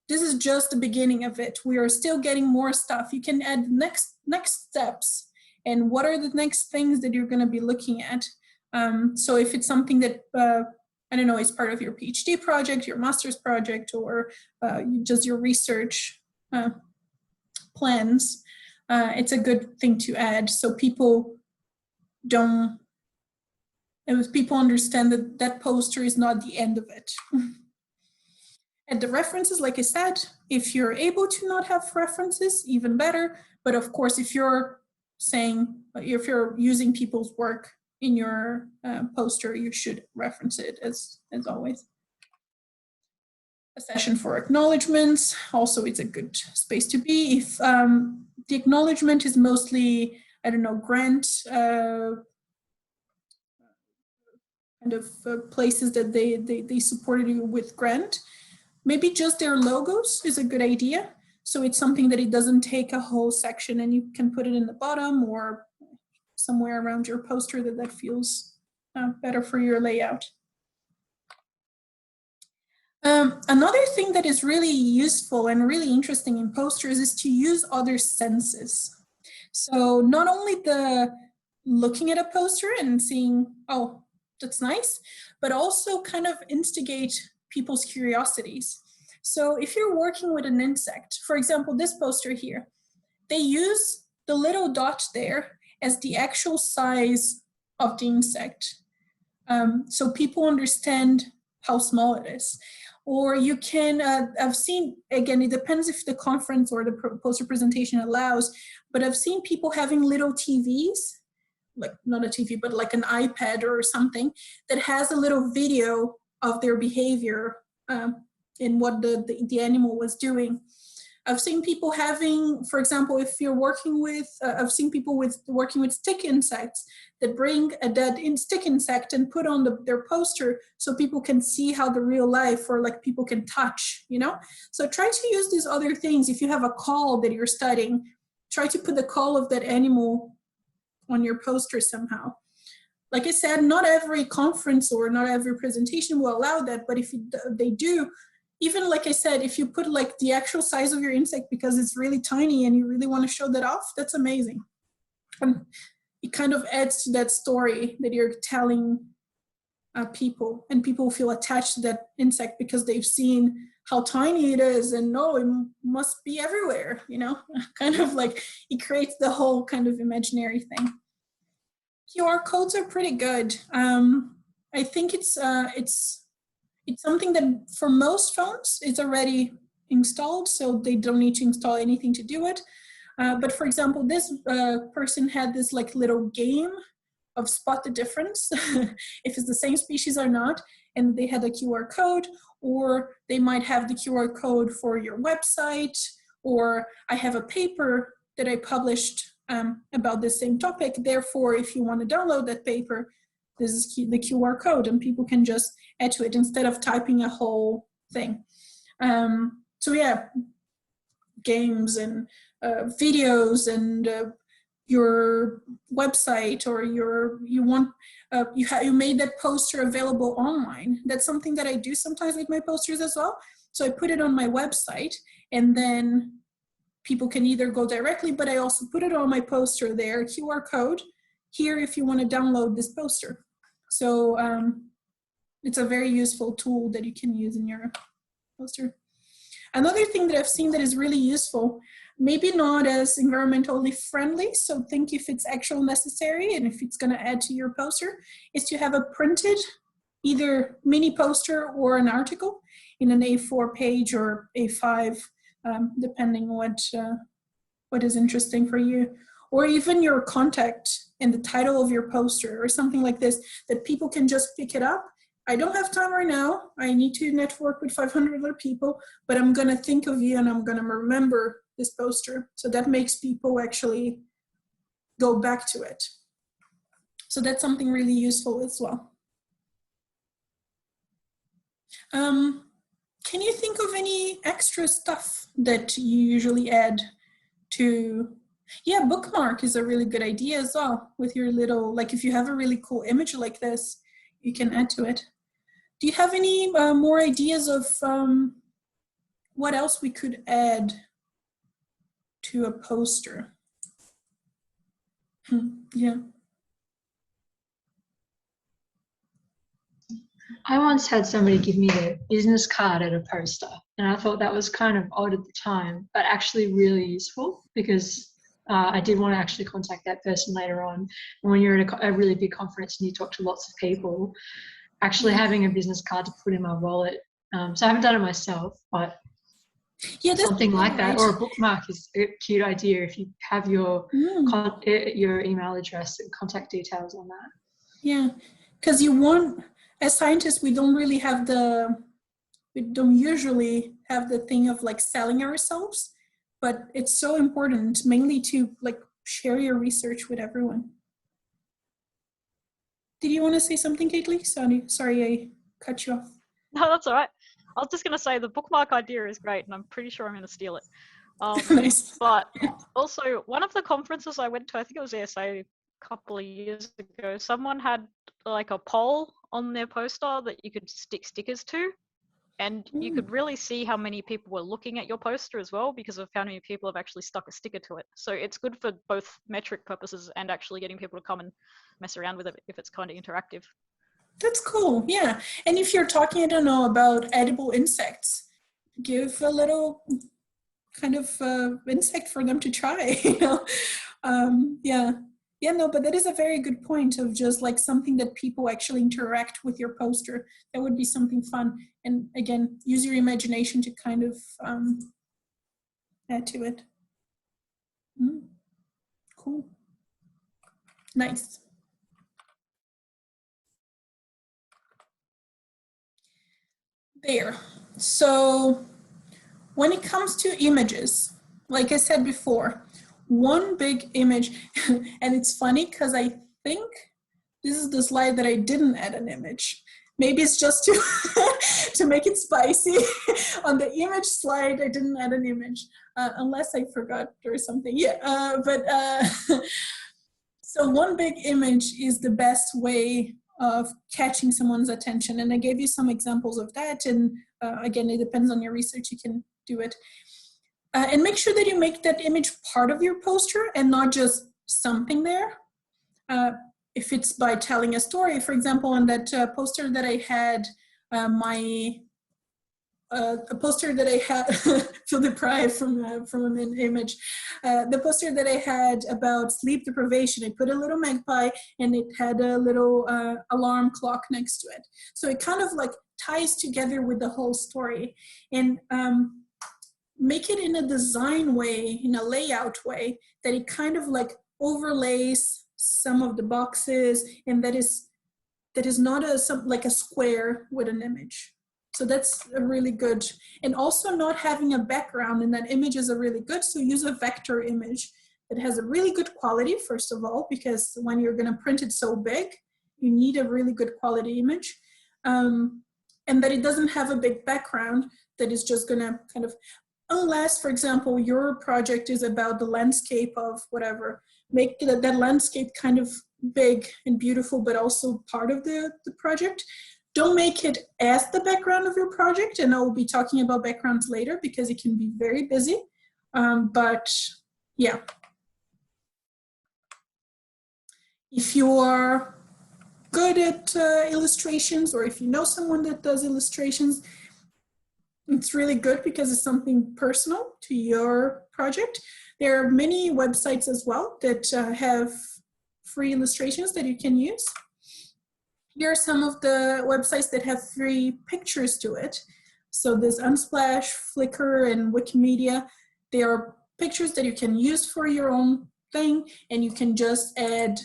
this is just the beginning of it, we are still getting more stuff, you can add next steps and what are the next things that you're going to be looking at. So if it's something that I don't know, it's part of your PhD project, your master's project, or just your research plans, it's a good thing to add so people understand that that poster is not the end of it. And the references, like I said, if you're able to not have references, even better. But of course, if you're using people's work in your poster, you should reference it as always. A session for acknowledgements. Also, it's a good space to be. If the acknowledgement is mostly, I don't know, grant kind of places that they supported you with grant, maybe just their logos is a good idea. So it's something that it doesn't take a whole section, and you can put it in the bottom or somewhere around your poster that feels better for your layout. Another thing that is really useful and really interesting in posters is to use other senses. So not only the looking at a poster and seeing, oh, that's nice, but also kind of instigate people's curiosities. So if you're working with an insect, for example, this poster here, they use the little dot there as the actual size of the insect. So people understand how small it is. Or you can, I've seen, again, it depends if the conference or the poster presentation allows, but I've seen people having little TVs, like not a TV, but like an iPad or something that has a little video of their behavior and what the animal was doing. I've seen people having, for example, if you're working with, I've seen people working with stick insects that bring a dead stick insect and put on their poster so people can see how the real life, or like people can touch, you know? So try to use these other things. If you have a call that you're studying, try to put the call of that animal on your poster somehow. Like I said, not every conference or not every presentation will allow that, but if they do, even like I said, if you put like the actual size of your insect because it's really tiny and you really want to show that off, that's amazing. And it kind of adds to that story that you're telling people, and people feel attached to that insect because they've seen how tiny it is and no, it must be everywhere, you know, kind of like it creates the whole kind of imaginary thing. QR codes are pretty good. I think it's something that for most phones it's already installed, so they don't need to install anything to do it. But for example, this person had this like little game of spot the difference if it's the same species or not, and they had a QR code, or they might have the QR code for your website, or I have a paper that I published about the same topic, therefore if you want to download that paper, this is the QR code and people can just add to it instead of typing a whole thing. So yeah, games and videos and your website, or you made that poster available online. That's something that I do sometimes with my posters as well. So I put it on my website and then people can either go directly, but I also put it on my poster there, QR code, here if you want to download this poster. So it's a very useful tool that you can use in your poster. Another thing that I've seen that is really useful, maybe not as environmentally friendly, so think if it's actually necessary and if it's going to add to your poster, is to have a printed either mini poster or an article in an A4 page or A5, depending what is interesting for you, or even your contact and the title of your poster or something like this, that people can just pick it up. I don't have time right now. I need to network with 500 other people, but I'm going to think of you and I'm going to remember this poster. So that makes people actually go back to it. So that's something really useful as well. Can you think of any extra stuff that you usually add to? Yeah, bookmark is a really good idea as well with your little, like if you have a really cool image like this, you can add to it. Do you have any more ideas of what else we could add to a poster? Yeah. I once had somebody give me their business card at a poster, and I thought that was kind of odd at the time, but actually really useful because I did want to actually contact that person later on. And when you're at a really big conference and you talk to lots of people, actually having a business card to put in my wallet. So I haven't done it myself, but yeah, something like that, or a bookmark is a cute idea if you have your email address and contact details on that. Yeah, because you want, as scientists, we don't usually have the thing of like selling ourselves, but it's so important mainly to like share your research with everyone. Did you want to say something, Caitlin? Sorry, I cut you off. No, that's all right. I was just going to say the bookmark idea is great, and I'm pretty sure I'm going to steal it. Nice. But also, one of the conferences I went to, I think it was ASSA a couple of years ago, someone had like a poll on their poster that you could stick stickers to, and you could really see how many people were looking at your poster as well, because of how many people have actually stuck a sticker to it. So it's good for both metric purposes and actually getting people to come and mess around with it if it's kind of interactive. That's cool, yeah. And if you're talking, I don't know, about edible insects, give a little kind of insect for them to try, you know? Yeah, no, but that is a very good point of just like something that people actually interact with your poster. That would be something fun. And again, use your imagination to kind of add to it. Cool. Nice. There. So when it comes to images, like I said before, one big image, and it's funny because I think this is the slide that I didn't add an image. Maybe it's just to to make it spicy. On the image slide, I didn't add an image, unless I forgot or something. Yeah, so one big image is the best way of catching someone's attention. And I gave you some examples of that. And again, it depends on your research, you can do it. And make sure that you make that image part of your poster and not just something there. If it's by telling a story, for example, on that poster that I had, a poster that I had, feel deprived from an image. The poster that I had about sleep deprivation, I put a little magpie and it had a little alarm clock next to it. So it kind of like ties together with the whole story. And make it in a design way, in a layout way, that it kind of like overlays some of the boxes, and that is not like a square with an image. So that's a really good, and also not having a background in that image is a really good, so use a vector image that has a really good quality, first of all, because when you're gonna print it so big, you need a really good quality image. And that it doesn't have a big background that is just gonna kind of, unless, for example, your project is about the landscape of whatever, make that landscape kind of big and beautiful, but also part of the project. Don't make it as the background of your project, and I will be talking about backgrounds later because it can be very busy, but yeah. If you are good at illustrations, or if you know someone that does illustrations, it's really good because it's something personal to your project. There are many websites as well that have free illustrations that you can use. Here are some of the websites that have free pictures to it. So there's Unsplash, Flickr, and Wikimedia. They are pictures that you can use for your own thing, and you can just add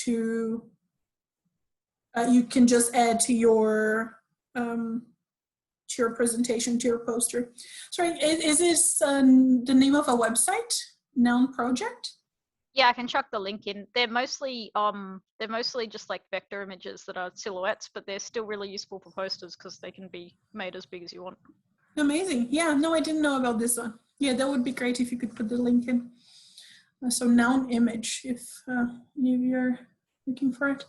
to your presentation, to your poster. Sorry, is this the name of a website? Noun Project? Yeah, I can chuck the link in. They're mostly just like vector images that are silhouettes, but they're still really useful for posters because they can be made as big as you want. Amazing. Yeah, no, I didn't know about this one. Yeah, that would be great if you could put the link in. So noun image, if you're looking for it.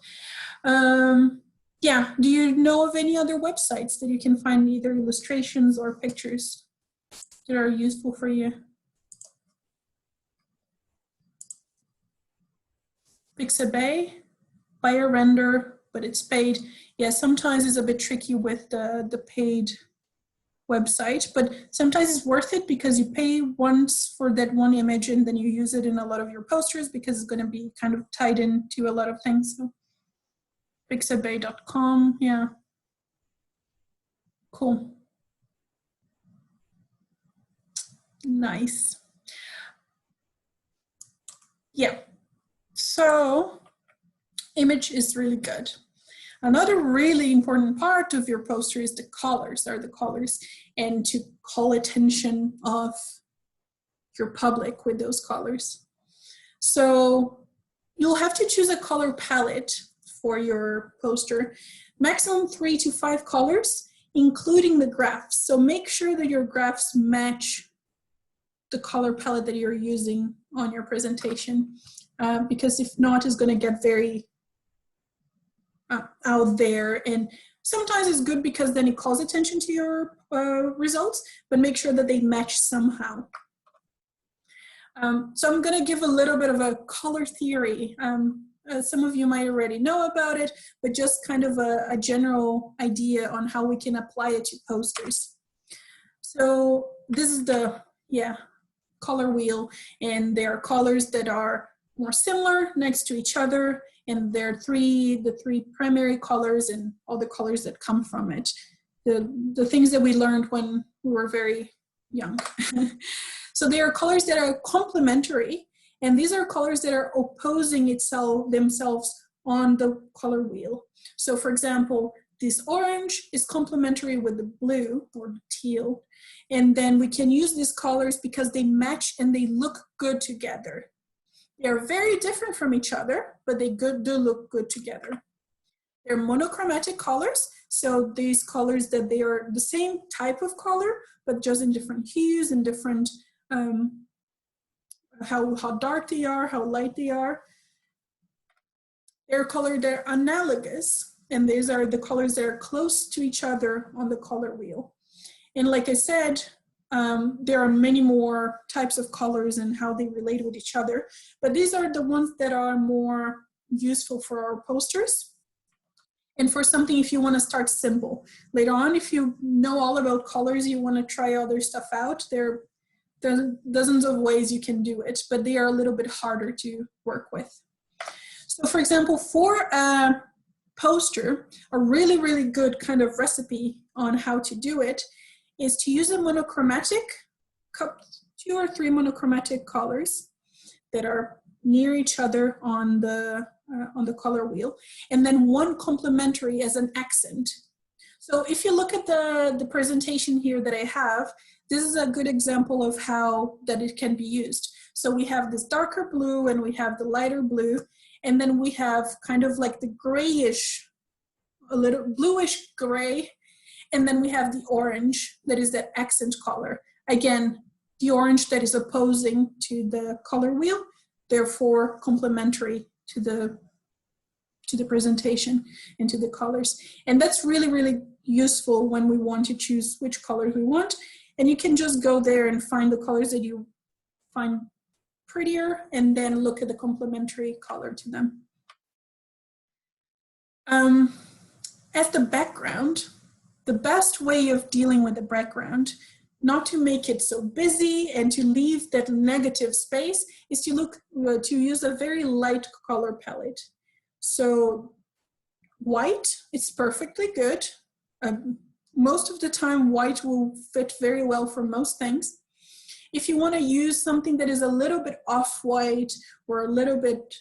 Yeah, do you know of any other websites that you can find either illustrations or pictures that are useful for you? Pixabay, buy a render, but it's paid. Yeah, sometimes it's a bit tricky with the paid website, but sometimes it's worth it because you pay once for that one image and then you use it in a lot of your posters because it's going to be kind of tied into a lot of things. So pixabay.com, yeah. Cool. Nice. Yeah. So image is really good. Another really important part of your poster is the colors, and to call attention of your public with those colors. So you'll have to choose a color palette for your poster, maximum 3 to 5 colors, including the graphs. So make sure that your graphs match the color palette that you're using on your presentation, because if not, it's going to get very out there. And sometimes it's good because then it calls attention to your results, but make sure that they match somehow. So I'm going to give a little bit of a color theory. Some of you might already know about it, but just kind of a general idea on how we can apply it to posters. So this is the color wheel, and there are colors that are more similar next to each other, and there are the three primary colors and all the colors that come from it. The things that we learned when we were very young. So there are colors that are complementary, and these are colors that are opposing themselves on the color wheel. So for example, this orange is complementary with the blue or the teal, and then we can use these colors because they match and they look good together. They're very different from each other, but they do look good together. They're monochromatic colors, so these colors that they are the same type of color, but just in different hues and different how dark they are, how light they are. They're colors that are analogous, and these are the colors that are close to each other on the color wheel. And like I said, there are many more types of colors and how they relate with each other, but these are the ones that are more useful for our posters. And for something, if you want to start simple. Later on, if you know all about colors, you want to try other stuff out, there are dozens of ways you can do it, but they are a little bit harder to work with. So for example, for a poster, a really, really good kind of recipe on how to do it is to use a monochromatic, 2 or 3 monochromatic colors that are near each other on the color wheel, and then 1 complementary as an accent. So if you look at the presentation here that I have, this is a good example of how that it can be used. So we have this darker blue and we have the lighter blue, and then we have kind of like the grayish, a little bluish gray, and then we have the orange that is that accent color. Again, the orange that is opposing to the color wheel, therefore complementary to the presentation and to the colors. And that's really, really useful when we want to choose which colors we want. And you can just go there and find the colors that you find prettier and then look at the complementary color to them. As the background, the best way of dealing with the background, not to make it so busy and to leave that negative space, is to use a very light color palette. So white is perfectly good. Most of the time, white will fit very well for most things. If you want to use something that is a little bit off-white or a little bit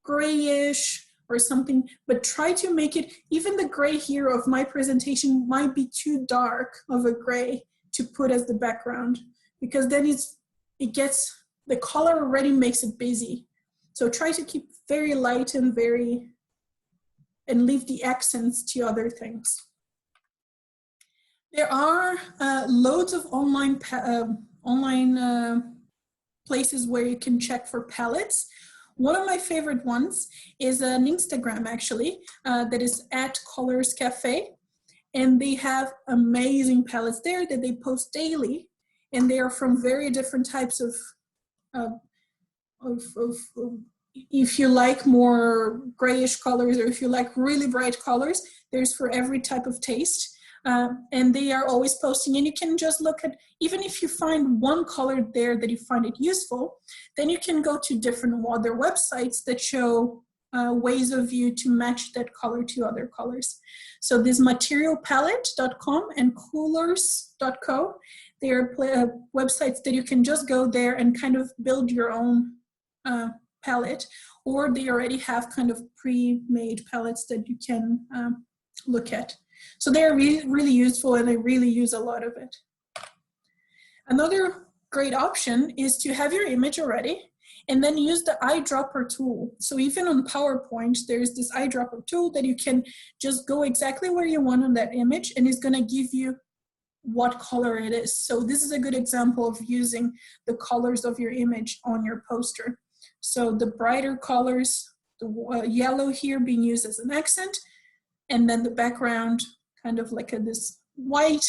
grayish or something, but try to make it, even the gray here of my presentation might be too dark of a gray to put as the background, because then the color already makes it busy. So try to keep very light and leave the accents to other things. There are loads of online places where you can check for palettes. One of my favorite ones is an Instagram, actually, that is @ColorsCafe. And they have amazing palettes there that they post daily. And they are from very different types of if you like more grayish colors, or if you like really bright colors, there's for every type of taste. And they are always posting, and you can just look at, even if you find one color there that you find it useful, then you can go to different other websites that show ways of you to match that color to other colors. So this materialpalette.com and coolers.co, they are websites that you can just go there and kind of build your own palette, or they already have kind of pre-made palettes that you can look at. So they're really useful, and I really use a lot of it. Another great option is to have your image already and then use the eyedropper tool. So even on PowerPoint, there's this eyedropper tool that you can just go exactly where you want on that image, and it's gonna give you what color it is. So this is a good example of using the colors of your image on your poster. So the brighter colors, the yellow here being used as an accent, and then the background kind of like this white,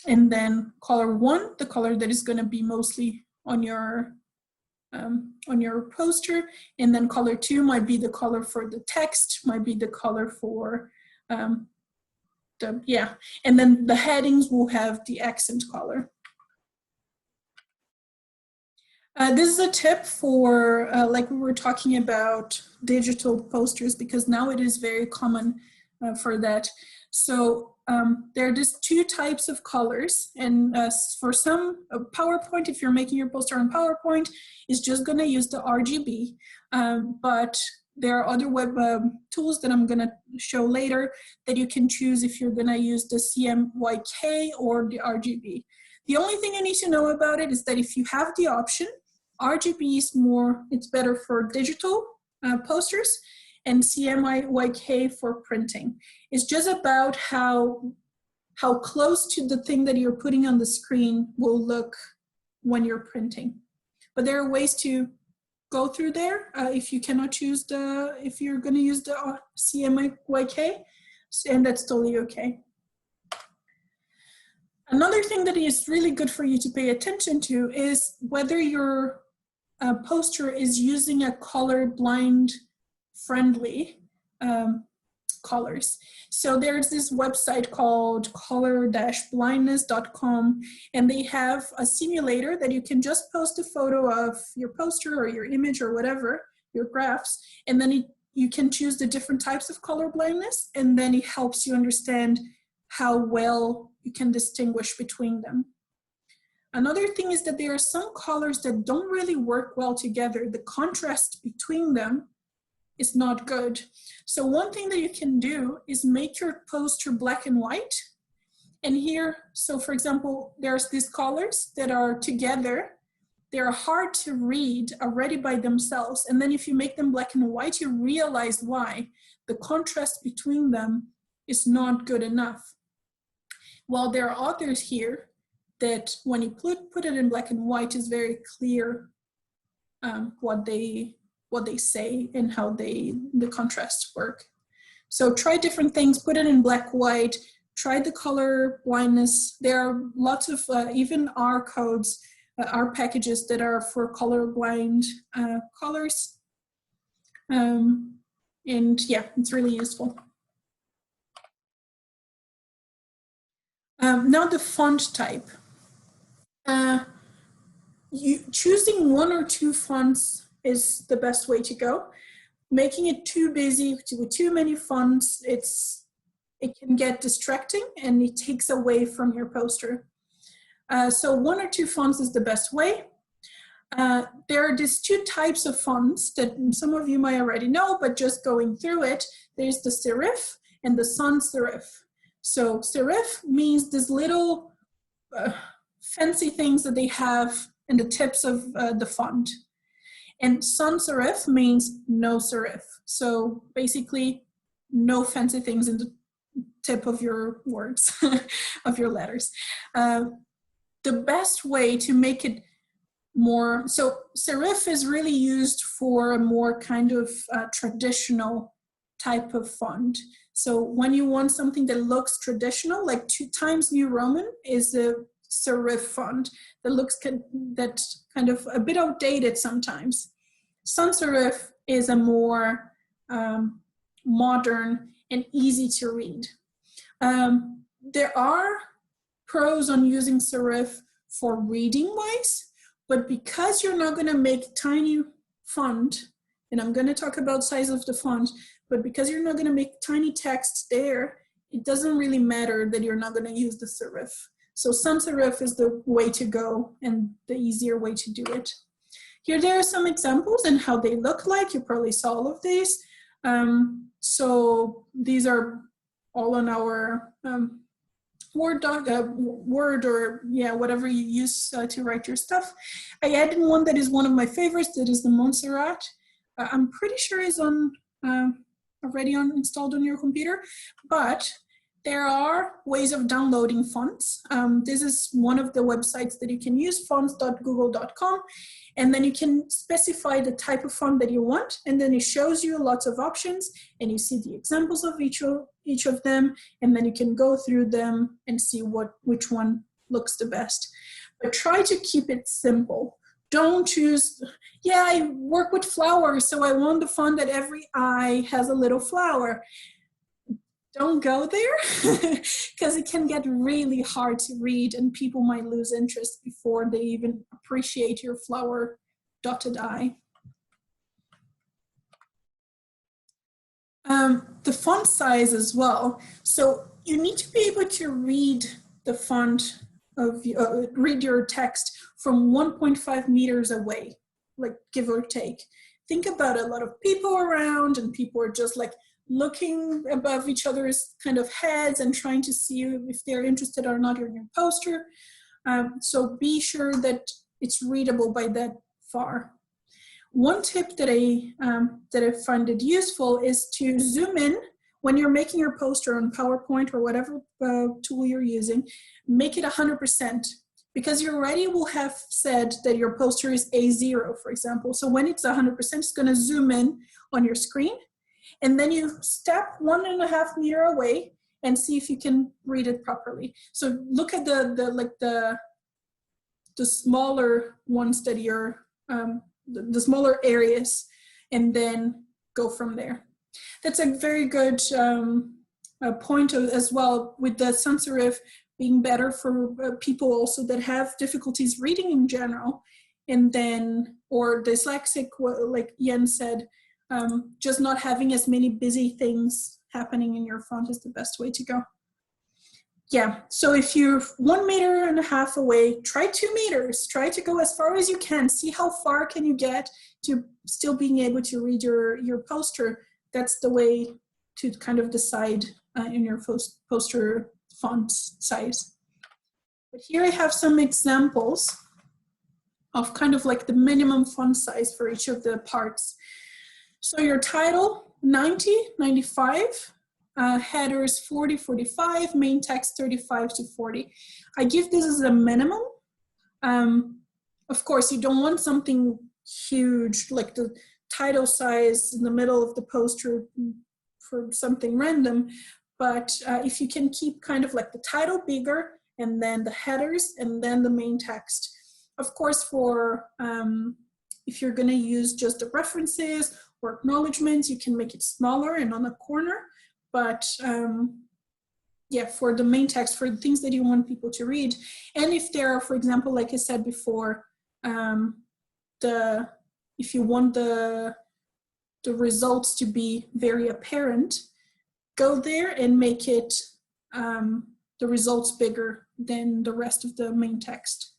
and then color 1, the color that is going to be mostly on your poster, and then color 2 might be the color for the text, might be the color for and then the headings will have the accent color. This is a tip for, like we were talking about digital posters, because now it is very common for that. So there are just 2 types of colors, and for some PowerPoint, if you're making your poster on PowerPoint, it's just going to use the RGB, but there are other web tools that I'm going to show later that you can choose if you're going to use the CMYK or the RGB. The only thing you need to know about it is that if you have the option, RGB is it's better for digital posters, and CMYK for printing. It's just about how close to the thing that you're putting on the screen will look when you're printing. But there are ways to go through there if you cannot choose if you're going to use the CMYK, and that's totally okay. Another thing that is really good for you to pay attention to is whether your poster is using a colorblind friendly colors. So there's this website called color-blindness.com, and they have a simulator that you can just post a photo of your poster or your image or whatever, your graphs, and then you can choose the different types of color blindness, and then it helps you understand how well you can distinguish between them. Another thing is that there are some colors that don't really work well together. The contrast between them is not good. So one thing that you can do is make your poster black and white. And here, so for example, there's these colors that are together. They're hard to read already by themselves. And then if you make them black and white, you realize why. The contrast between them is not good enough. While there are others here that when you put it in black and white is very clear what they say and how the contrasts work. So try different things, put it in black, white, try the color blindness. There are lots of, even R codes, R packages that are for colorblind colors. And yeah, it's really useful. Now the font type. Choosing one or two fonts is the best way to go. Making it too busy with too many fonts, it can get distracting and it takes away from your poster. So one or two fonts is the best way. There are these two types of fonts that some of you might already know, but just going through it, there's the serif and the sans serif. So serif means these little fancy things that they have in the tips of the font. And sans serif means no serif. So basically no fancy things in the tip of your words, of your letters. The best way to make it more, so serif is really used for a more kind of traditional type of font. So when you want something that looks traditional, like 2 Times New Roman is a serif font that looks that's kind of a bit outdated sometimes. Sans serif is a more modern and easy to read. There are pros on using serif for reading wise, but because you're not going to make tiny font, and I'm going to talk about size of the font, but because you're not going to make tiny text there, it doesn't really matter that you're not going to use the serif. So sans serif is the way to go and the easier way to do it. Here there are some examples and how they look like. You probably saw all of these. So these are all on our Word doc, Word or yeah, whatever you use to write your stuff. I added one that is one of my favorites, that is the Montserrat. I'm pretty sure it's on already installed on your computer, but there are ways of downloading fonts. This is one of the websites that you can use, fonts.google.com, and then you can specify the type of font that you want, and then it shows you lots of options, and you see the examples of each of them, and then you can go through them and see which one looks the best. But try to keep it simple. Don't choose, yeah, I work with flowers, so I want the font that every eye has a little flower. Don't go there, because it can get really hard to read and people might lose interest before they even appreciate your flower dotted eye. The font size as well. So you need to be able to read the font of, read your text from 1.5 meters away, like give or take. Think about a lot of people around and people are just like looking above each other's kind of heads and trying to see if they're interested or not in your poster. So be sure that it's readable by that far. One tip that I find it useful is to zoom in when you're making your poster on PowerPoint or whatever tool you're using. Make it 100%, because you already will have said that your poster is A0, for example. So when it's 100%, it's going to zoom in on your screen. And then you step 1.5 meters away and see if you can read it properly. So look at the smaller ones that you're, the smaller areas, and then go from there. That's a very good point as well, with the sans serif being better for people also that have difficulties reading in general, and then, or dyslexic, like Jens said, just not having as many busy things happening in your font is the best way to go. Yeah, so if you're 1.5 meters away, try 2 meters. Try to go as far as you can. See how far can you get to still being able to read your poster. That's the way to kind of decide in your poster font size. But here I have some examples of kind of like the minimum font size for each of the parts. So your title, 90, 95, headers 40, 45, main text 35 to 40. I give this as a minimum. Of course, you don't want something huge like the title size in the middle of the poster for something random, but if you can keep kind of like the title bigger and then the headers and then the main text. Of course, for if you're going to use just the references or acknowledgements, you can make it smaller and on the corner, but for the main text, for the things that you want people to read. And if there are, for example, like I said before, if you want the results to be very apparent, go there and make it the results bigger than the rest of the main text.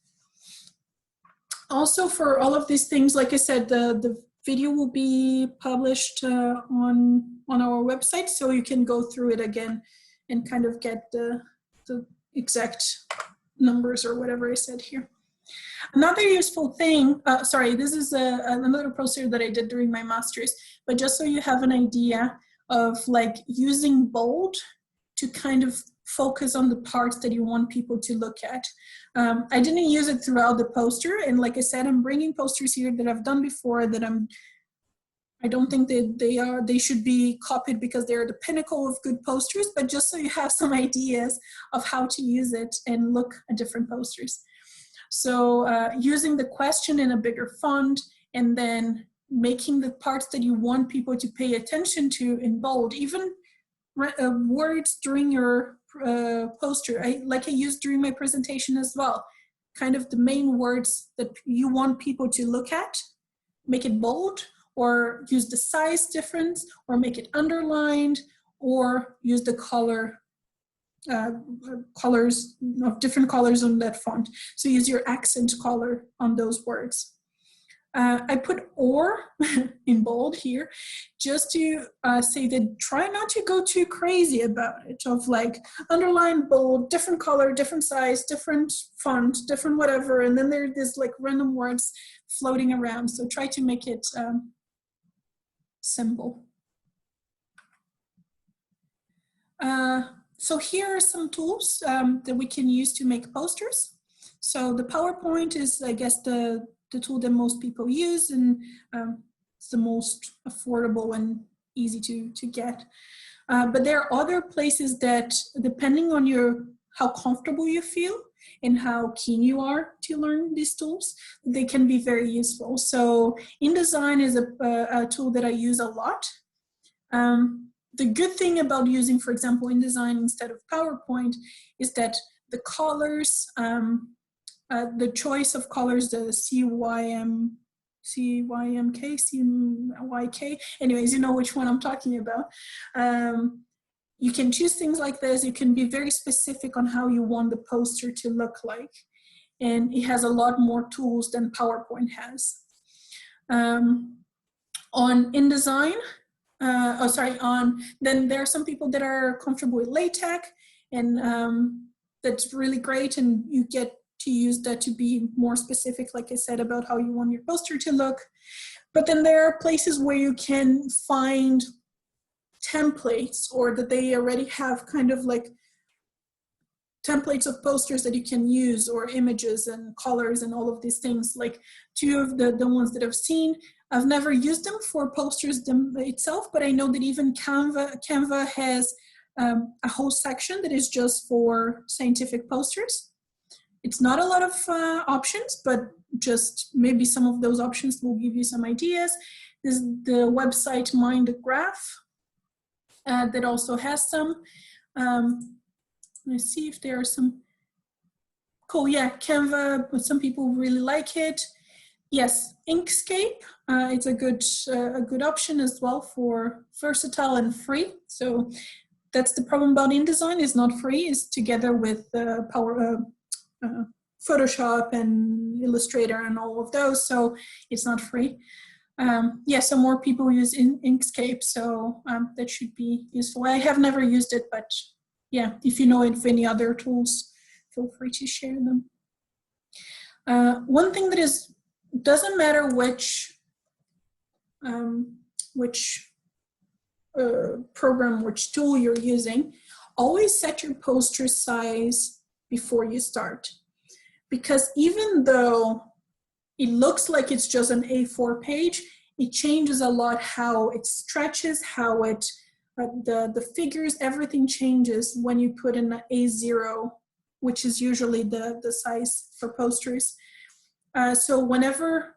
Also, for all of these things, like I said, the video will be published on our website, so you can go through it again and kind of get the exact numbers or whatever I said here. Another useful thing, sorry, this is another poster that I did during my master's, but just so you have an idea of like using bold to kind of focus on the parts that you want people to look at. I didn't use it throughout the poster, and like I said, I'm bringing posters here that I've done before that I don't think that they should be copied because they're the pinnacle of good posters, but just so you have some ideas of how to use it and look at different posters. So using the question in a bigger font, and then making the parts that you want people to pay attention to in bold, even words during your poster, like I used during my presentation as well, kind of the main words that you want people to look at, make it bold, or use the size difference, or make it underlined, or use the colors of different colors on that font. So use your accent color on those words. I put or in bold here just to say that try not to go too crazy about it, of like underline, bold, different color, different size, different font, different whatever, and then there's this like random words floating around. So try to make it simple. So here are some tools that we can use to make posters. So the PowerPoint is, I guess, the tool that most people use, and it's the most affordable and easy to get. But there are other places that, depending on how comfortable you feel and how keen you are to learn these tools, they can be very useful. So InDesign is a tool that I use a lot. The good thing about using, for example, InDesign instead of PowerPoint is that the colors, the choice of colors, the CYK, anyways, you know which one I'm talking about. You can choose things like this. You can be very specific on how you want the poster to look like. And it has a lot more tools than PowerPoint has. On InDesign, then there are some people that are comfortable with LaTeX, and that's really great, and you get to use that to be more specific, like I said, about how you want your poster to look. But then there are places where you can find templates, or that they already have kind of like templates of posters that you can use, or images and colors and all of these things. Like two of the ones that I've seen, I've never used them for posters itself, but I know that even Canva has a whole section that is just for scientific posters. It's not a lot of options, but just maybe some of those options will give you some ideas. There's the website Mind Graph that also has some. Let's see if there are some. Cool, yeah, Canva, but some people really like it. Yes, Inkscape, it's a good option as well, for versatile and free. So that's the problem about InDesign, is not free, it's together with Photoshop and Illustrator and all of those, so it's not free. Yeah, so more people use Inkscape, so that should be useful. I have never used it, but yeah, if you know of any other tools, feel free to share them. One thing that doesn't matter which program, which tool you're using, always set your poster size before you start. Because even though it looks like it's just an A4 page, it changes a lot how it stretches, how it, the figures, everything changes when you put in an A0, which is usually the size for posters. So whenever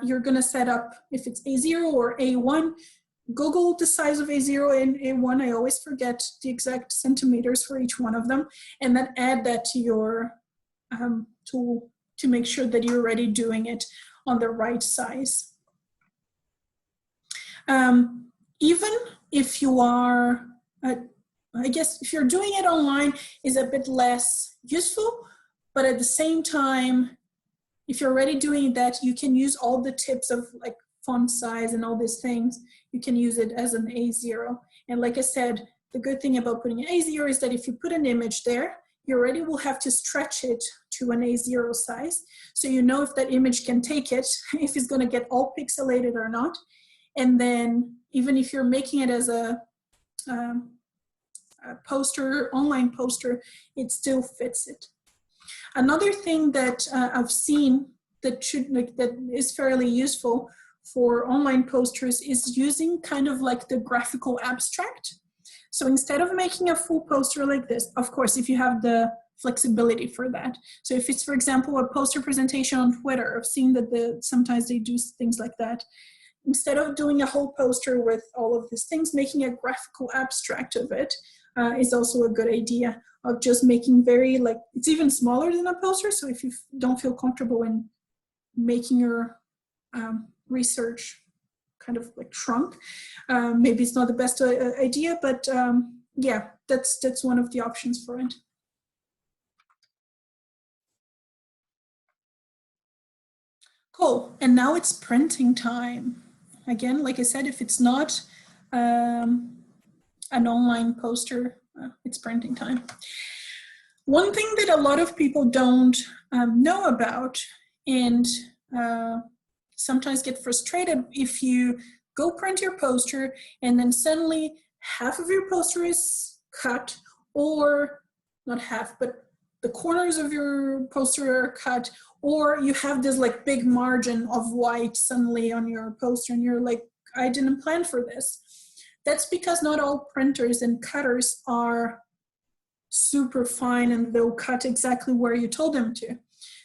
you're gonna set up, if it's A0 or A1, Google the size of A0 and A1. I always forget the exact centimeters for each one of them, and then add that to your tool to make sure that you're already doing it on the right size. Even if you are, I guess if you're doing it online is a bit less useful, but at the same time, if you're already doing that, you can use all the tips of like font size and all these things. You can use it as an A0. And like I said, the good thing about putting an A0 is that if you put an image there, you already will have to stretch it to an A0 size. So you know if that image can take it, if it's gonna get all pixelated or not. And then even if you're making it as a poster, online poster, it still fits it. Another thing that I've seen that is fairly useful for online posters is using kind of like the graphical abstract. So instead of making a full poster like this, of course, if you have the flexibility for that. So if it's, for example, a poster presentation on Twitter, I've seen that sometimes they do things like that. Instead of doing a whole poster with all of these things, making a graphical abstract of it is also a good idea, of just making very, like, it's even smaller than a poster. So if you don't feel comfortable in making your research kind of like shrunk, maybe it's not the best idea, but yeah, that's one of the options for it. Cool, and now it's printing time. Again, like I said, if it's not an online poster, it's printing time. One thing that a lot of people don't know about, and sometimes get frustrated if you go print your poster and then suddenly half of your poster is cut, or not half, but the corners of your poster are cut, or you have this like big margin of white suddenly on your poster and you're like, I didn't plan for this. That's because not all printers and cutters are super fine and they'll cut exactly where you told them to.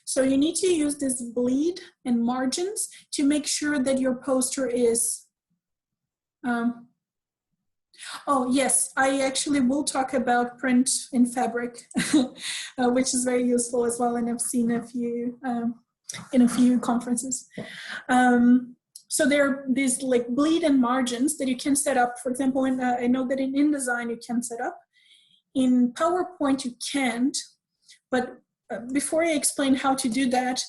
So you need to use this bleed and margins to make sure that your poster is, oh yes, I actually will talk about print in fabric, which is very useful as well, and I've seen a few in a few conferences. So there are these like bleed and margins that you can set up. For example, I know that in InDesign you can set up. In PowerPoint you can't, but before I explain how to do that,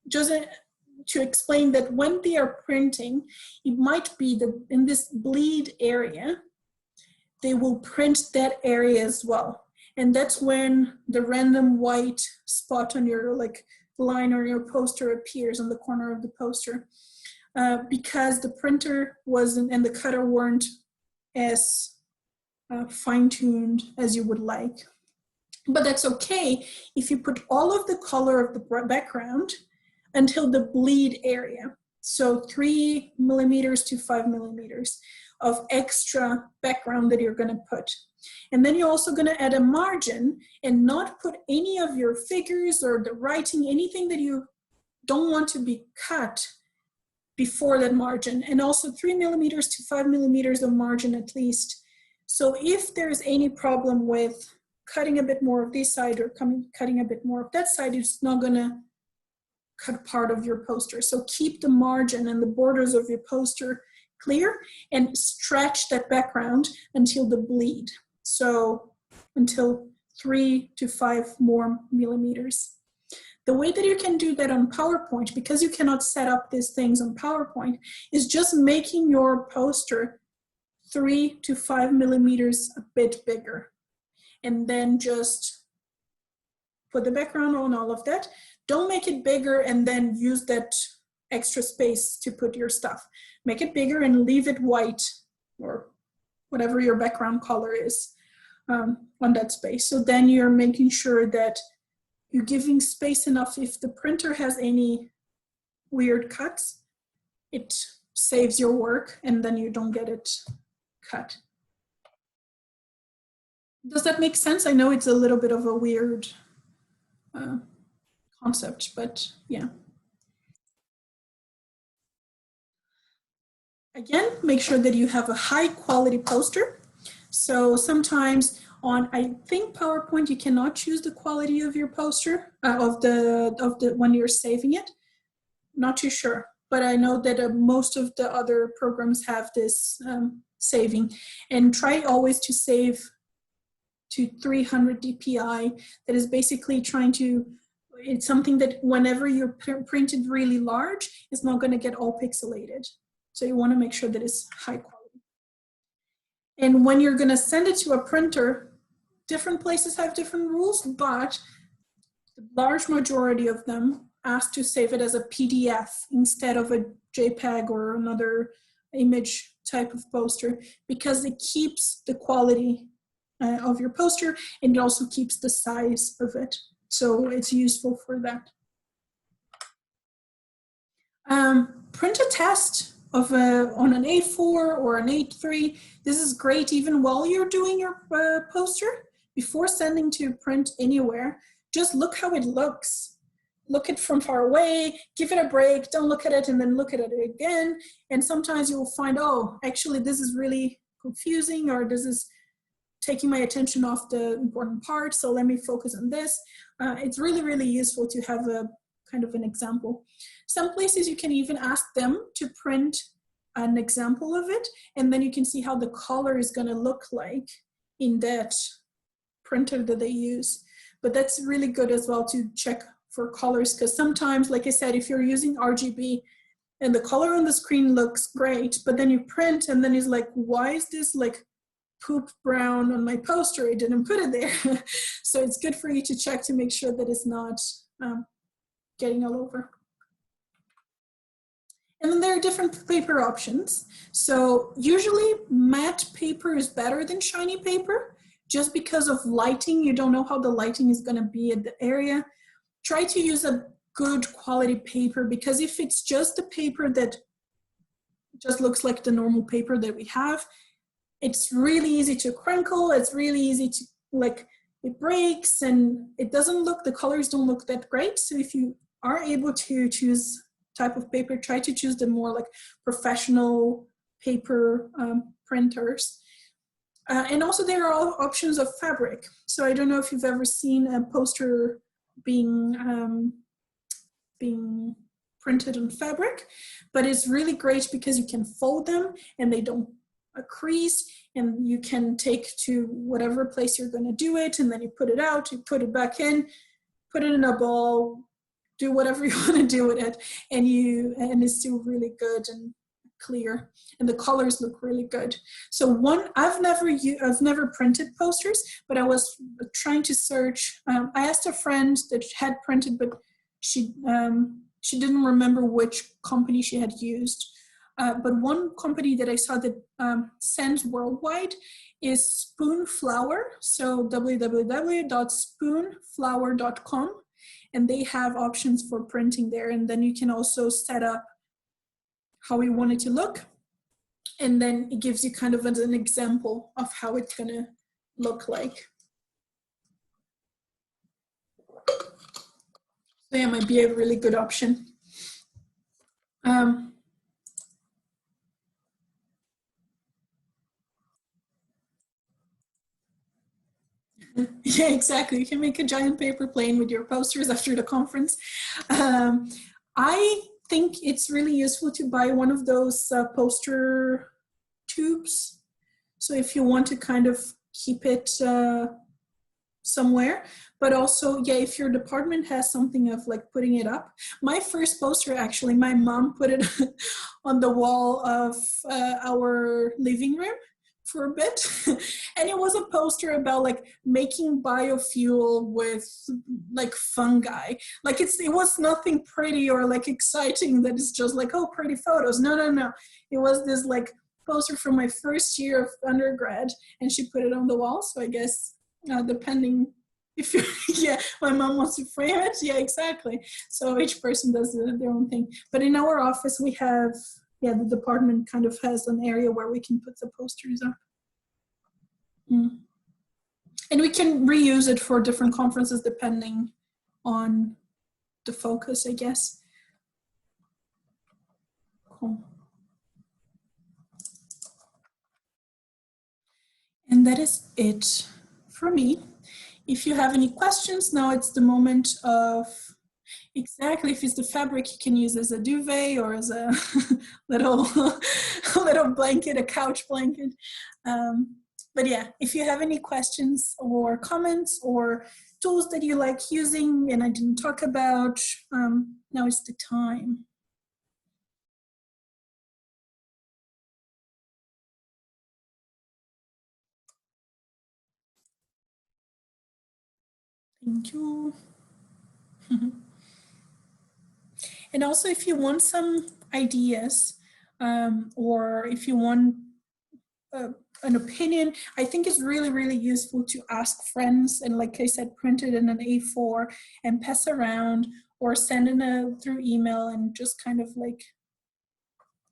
just to explain that when they are printing, it might be that in this bleed area, they will print that area as well. And that's when the random white spot on your like line or your poster appears on the corner of the poster, because the printer wasn't and the cutter weren't as fine-tuned as you would like. But that's okay if you put all of the color of the background until the bleed area. So 3 millimeters to 5 millimeters of extra background that you're gonna put. And then you're also gonna add a margin and not put any of your figures or the writing, anything that you don't want to be cut before that margin. And also 3 millimeters to 5 millimeters of margin at least. So if there's any problem with cutting a bit more of this side or cutting a bit more of that side, it's not gonna cut part of your poster. So keep the margin and the borders of your poster clear and stretch that background until the bleed. So until 3 to 5 more millimeters. The way that you can do that on PowerPoint, because you cannot set up these things on PowerPoint, is just making your poster 3 to 5 millimeters a bit bigger. And then just put the background on all of that. Don't make it bigger and then use that extra space to put your stuff. Make it bigger and leave it white or whatever your background color is on that space. So then you're making sure that you're giving space enough. If the printer has any weird cuts, it saves your work and then you don't get it cut. Does that make sense? I know it's a little bit of a weird concept, but yeah. Again, make sure that you have a high quality poster. So sometimes on, I think PowerPoint, you cannot choose the quality of your poster, of the when you're saving it. Not too sure, but I know that most of the other programs have this saving. And try always to save to 300 dpi. That is basically trying to, it's something that whenever you're printed really large, it's not going to get all pixelated. So you want to make sure that it's high quality. And when you're going to send it to a printer, different places have different rules, but the large majority of them ask to save it as a PDF instead of a JPEG or another image type of poster, because it keeps the quality of your poster, and it also keeps the size of it. So it's useful for that. Print a test of on an A4 or an A3. This is great even while you're doing your poster. Before sending to print anywhere, just look how it looks. Look at it from far away, give it a break, don't look at it and then look at it again. And sometimes you will find, oh, actually this is really confusing, or this is taking my attention off the important part, so let me focus on this. It's really, really useful to have a kind of an example. Some places you can even ask them to print an example of it, and then you can see how the color is going to look like in that printer that they use. But that's really good as well to check for colors, because sometimes, like I said, if you're using RGB and the color on the screen looks great, but then you print and then it's like, why is this like poop brown on my poster? I didn't put it there. So it's good for you to check to make sure that it's not getting all over. And then there are different paper options. So usually matte paper is better than shiny paper, just because of lighting. You don't know how the lighting is going to be at the area. Try to use a good quality paper, because if it's just a paper that just looks like the normal paper that we have, it's really easy to crinkle. It's really easy to, like, it breaks and it doesn't look, the colors don't look that great. So if you are able to choose type of paper, try to choose the more like professional paper printers. And also there are all options of fabric. So I don't know if you've ever seen a poster being printed on fabric, but it's really great because you can fold them and they don't crease, and you can take to whatever place you're going to do it, and then you put it out, you put it back in, put it in a ball, do whatever you want to do with it, and it's still really good and clear, and the colors look really good. So I've never printed posters, but I was trying to search. I asked a friend that had printed, but she didn't remember which company she had used. But one company that I saw that sends worldwide is Spoon Flower, so www.spoonflower.com, and they have options for printing there, and then you can also set up how you want it to look, and then it gives you kind of an example of how it's going to look like. So yeah, it might be a really good option. Yeah, exactly. You can make a giant paper plane with your posters after the conference. I think it's really useful to buy one of those poster tubes. So if you want to kind of keep it somewhere, but also, yeah, if your department has something of like putting it up. My first poster, actually, my mom put it on the wall of our living room for a bit, and it was a poster about like making biofuel with like fungi. Like it was nothing pretty or like exciting that it's just like, oh, pretty photos. No. It was this like poster from my first year of undergrad, and she put it on the wall. So I guess depending if you, yeah, my mom wants to frame it. Yeah, exactly. So each person does their own thing. But in our office, we have, yeah, the department kind of has an area where we can put the posters up. And we can reuse it for different conferences depending on the focus, I guess. Cool. And that is it for me. If you have any questions, now it's the moment of, exactly, if it's the fabric you can use as a duvet or as a little blanket, a couch blanket. But yeah, if you have any questions or comments or tools that you like using and I didn't talk about, now is the time. Thank you. And also, if you want some ideas or if you want an opinion, I think it's really, really useful to ask friends and, like I said, print it in an A4 and pass around or send in through email and just kind of like,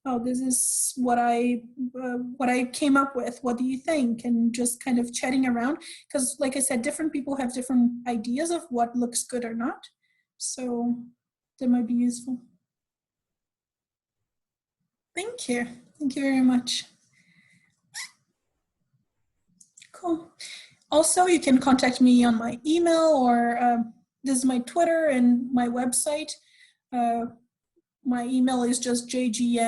oh, this is what I came up with. What do you think? And just kind of chatting around, because like I said, different people have different ideas of what looks good or not. So that might be useful. Thank you. Thank you very much. Cool. Also, you can contact me on my email or this is my Twitter and my website. My email is just jgmussoi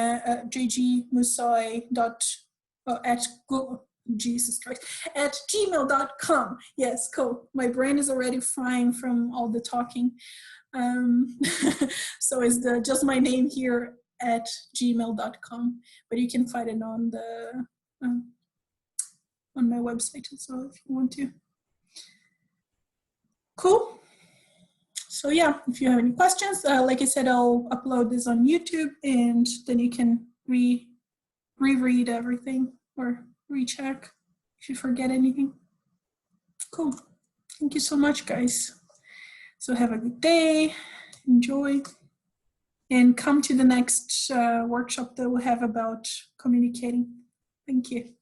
at gmail.com. Yes, cool. My brain is already frying from all the talking. So it's just my name here at gmail.com, but you can find it on the on my website as well if you want to. Cool. So yeah, if you have any questions, like I said, I'll upload this on YouTube and then you can reread everything or recheck if you forget anything. Cool. Thank you so much, guys. So have a good day. Enjoy. And come to the next workshop that we'll have about communicating. Thank you.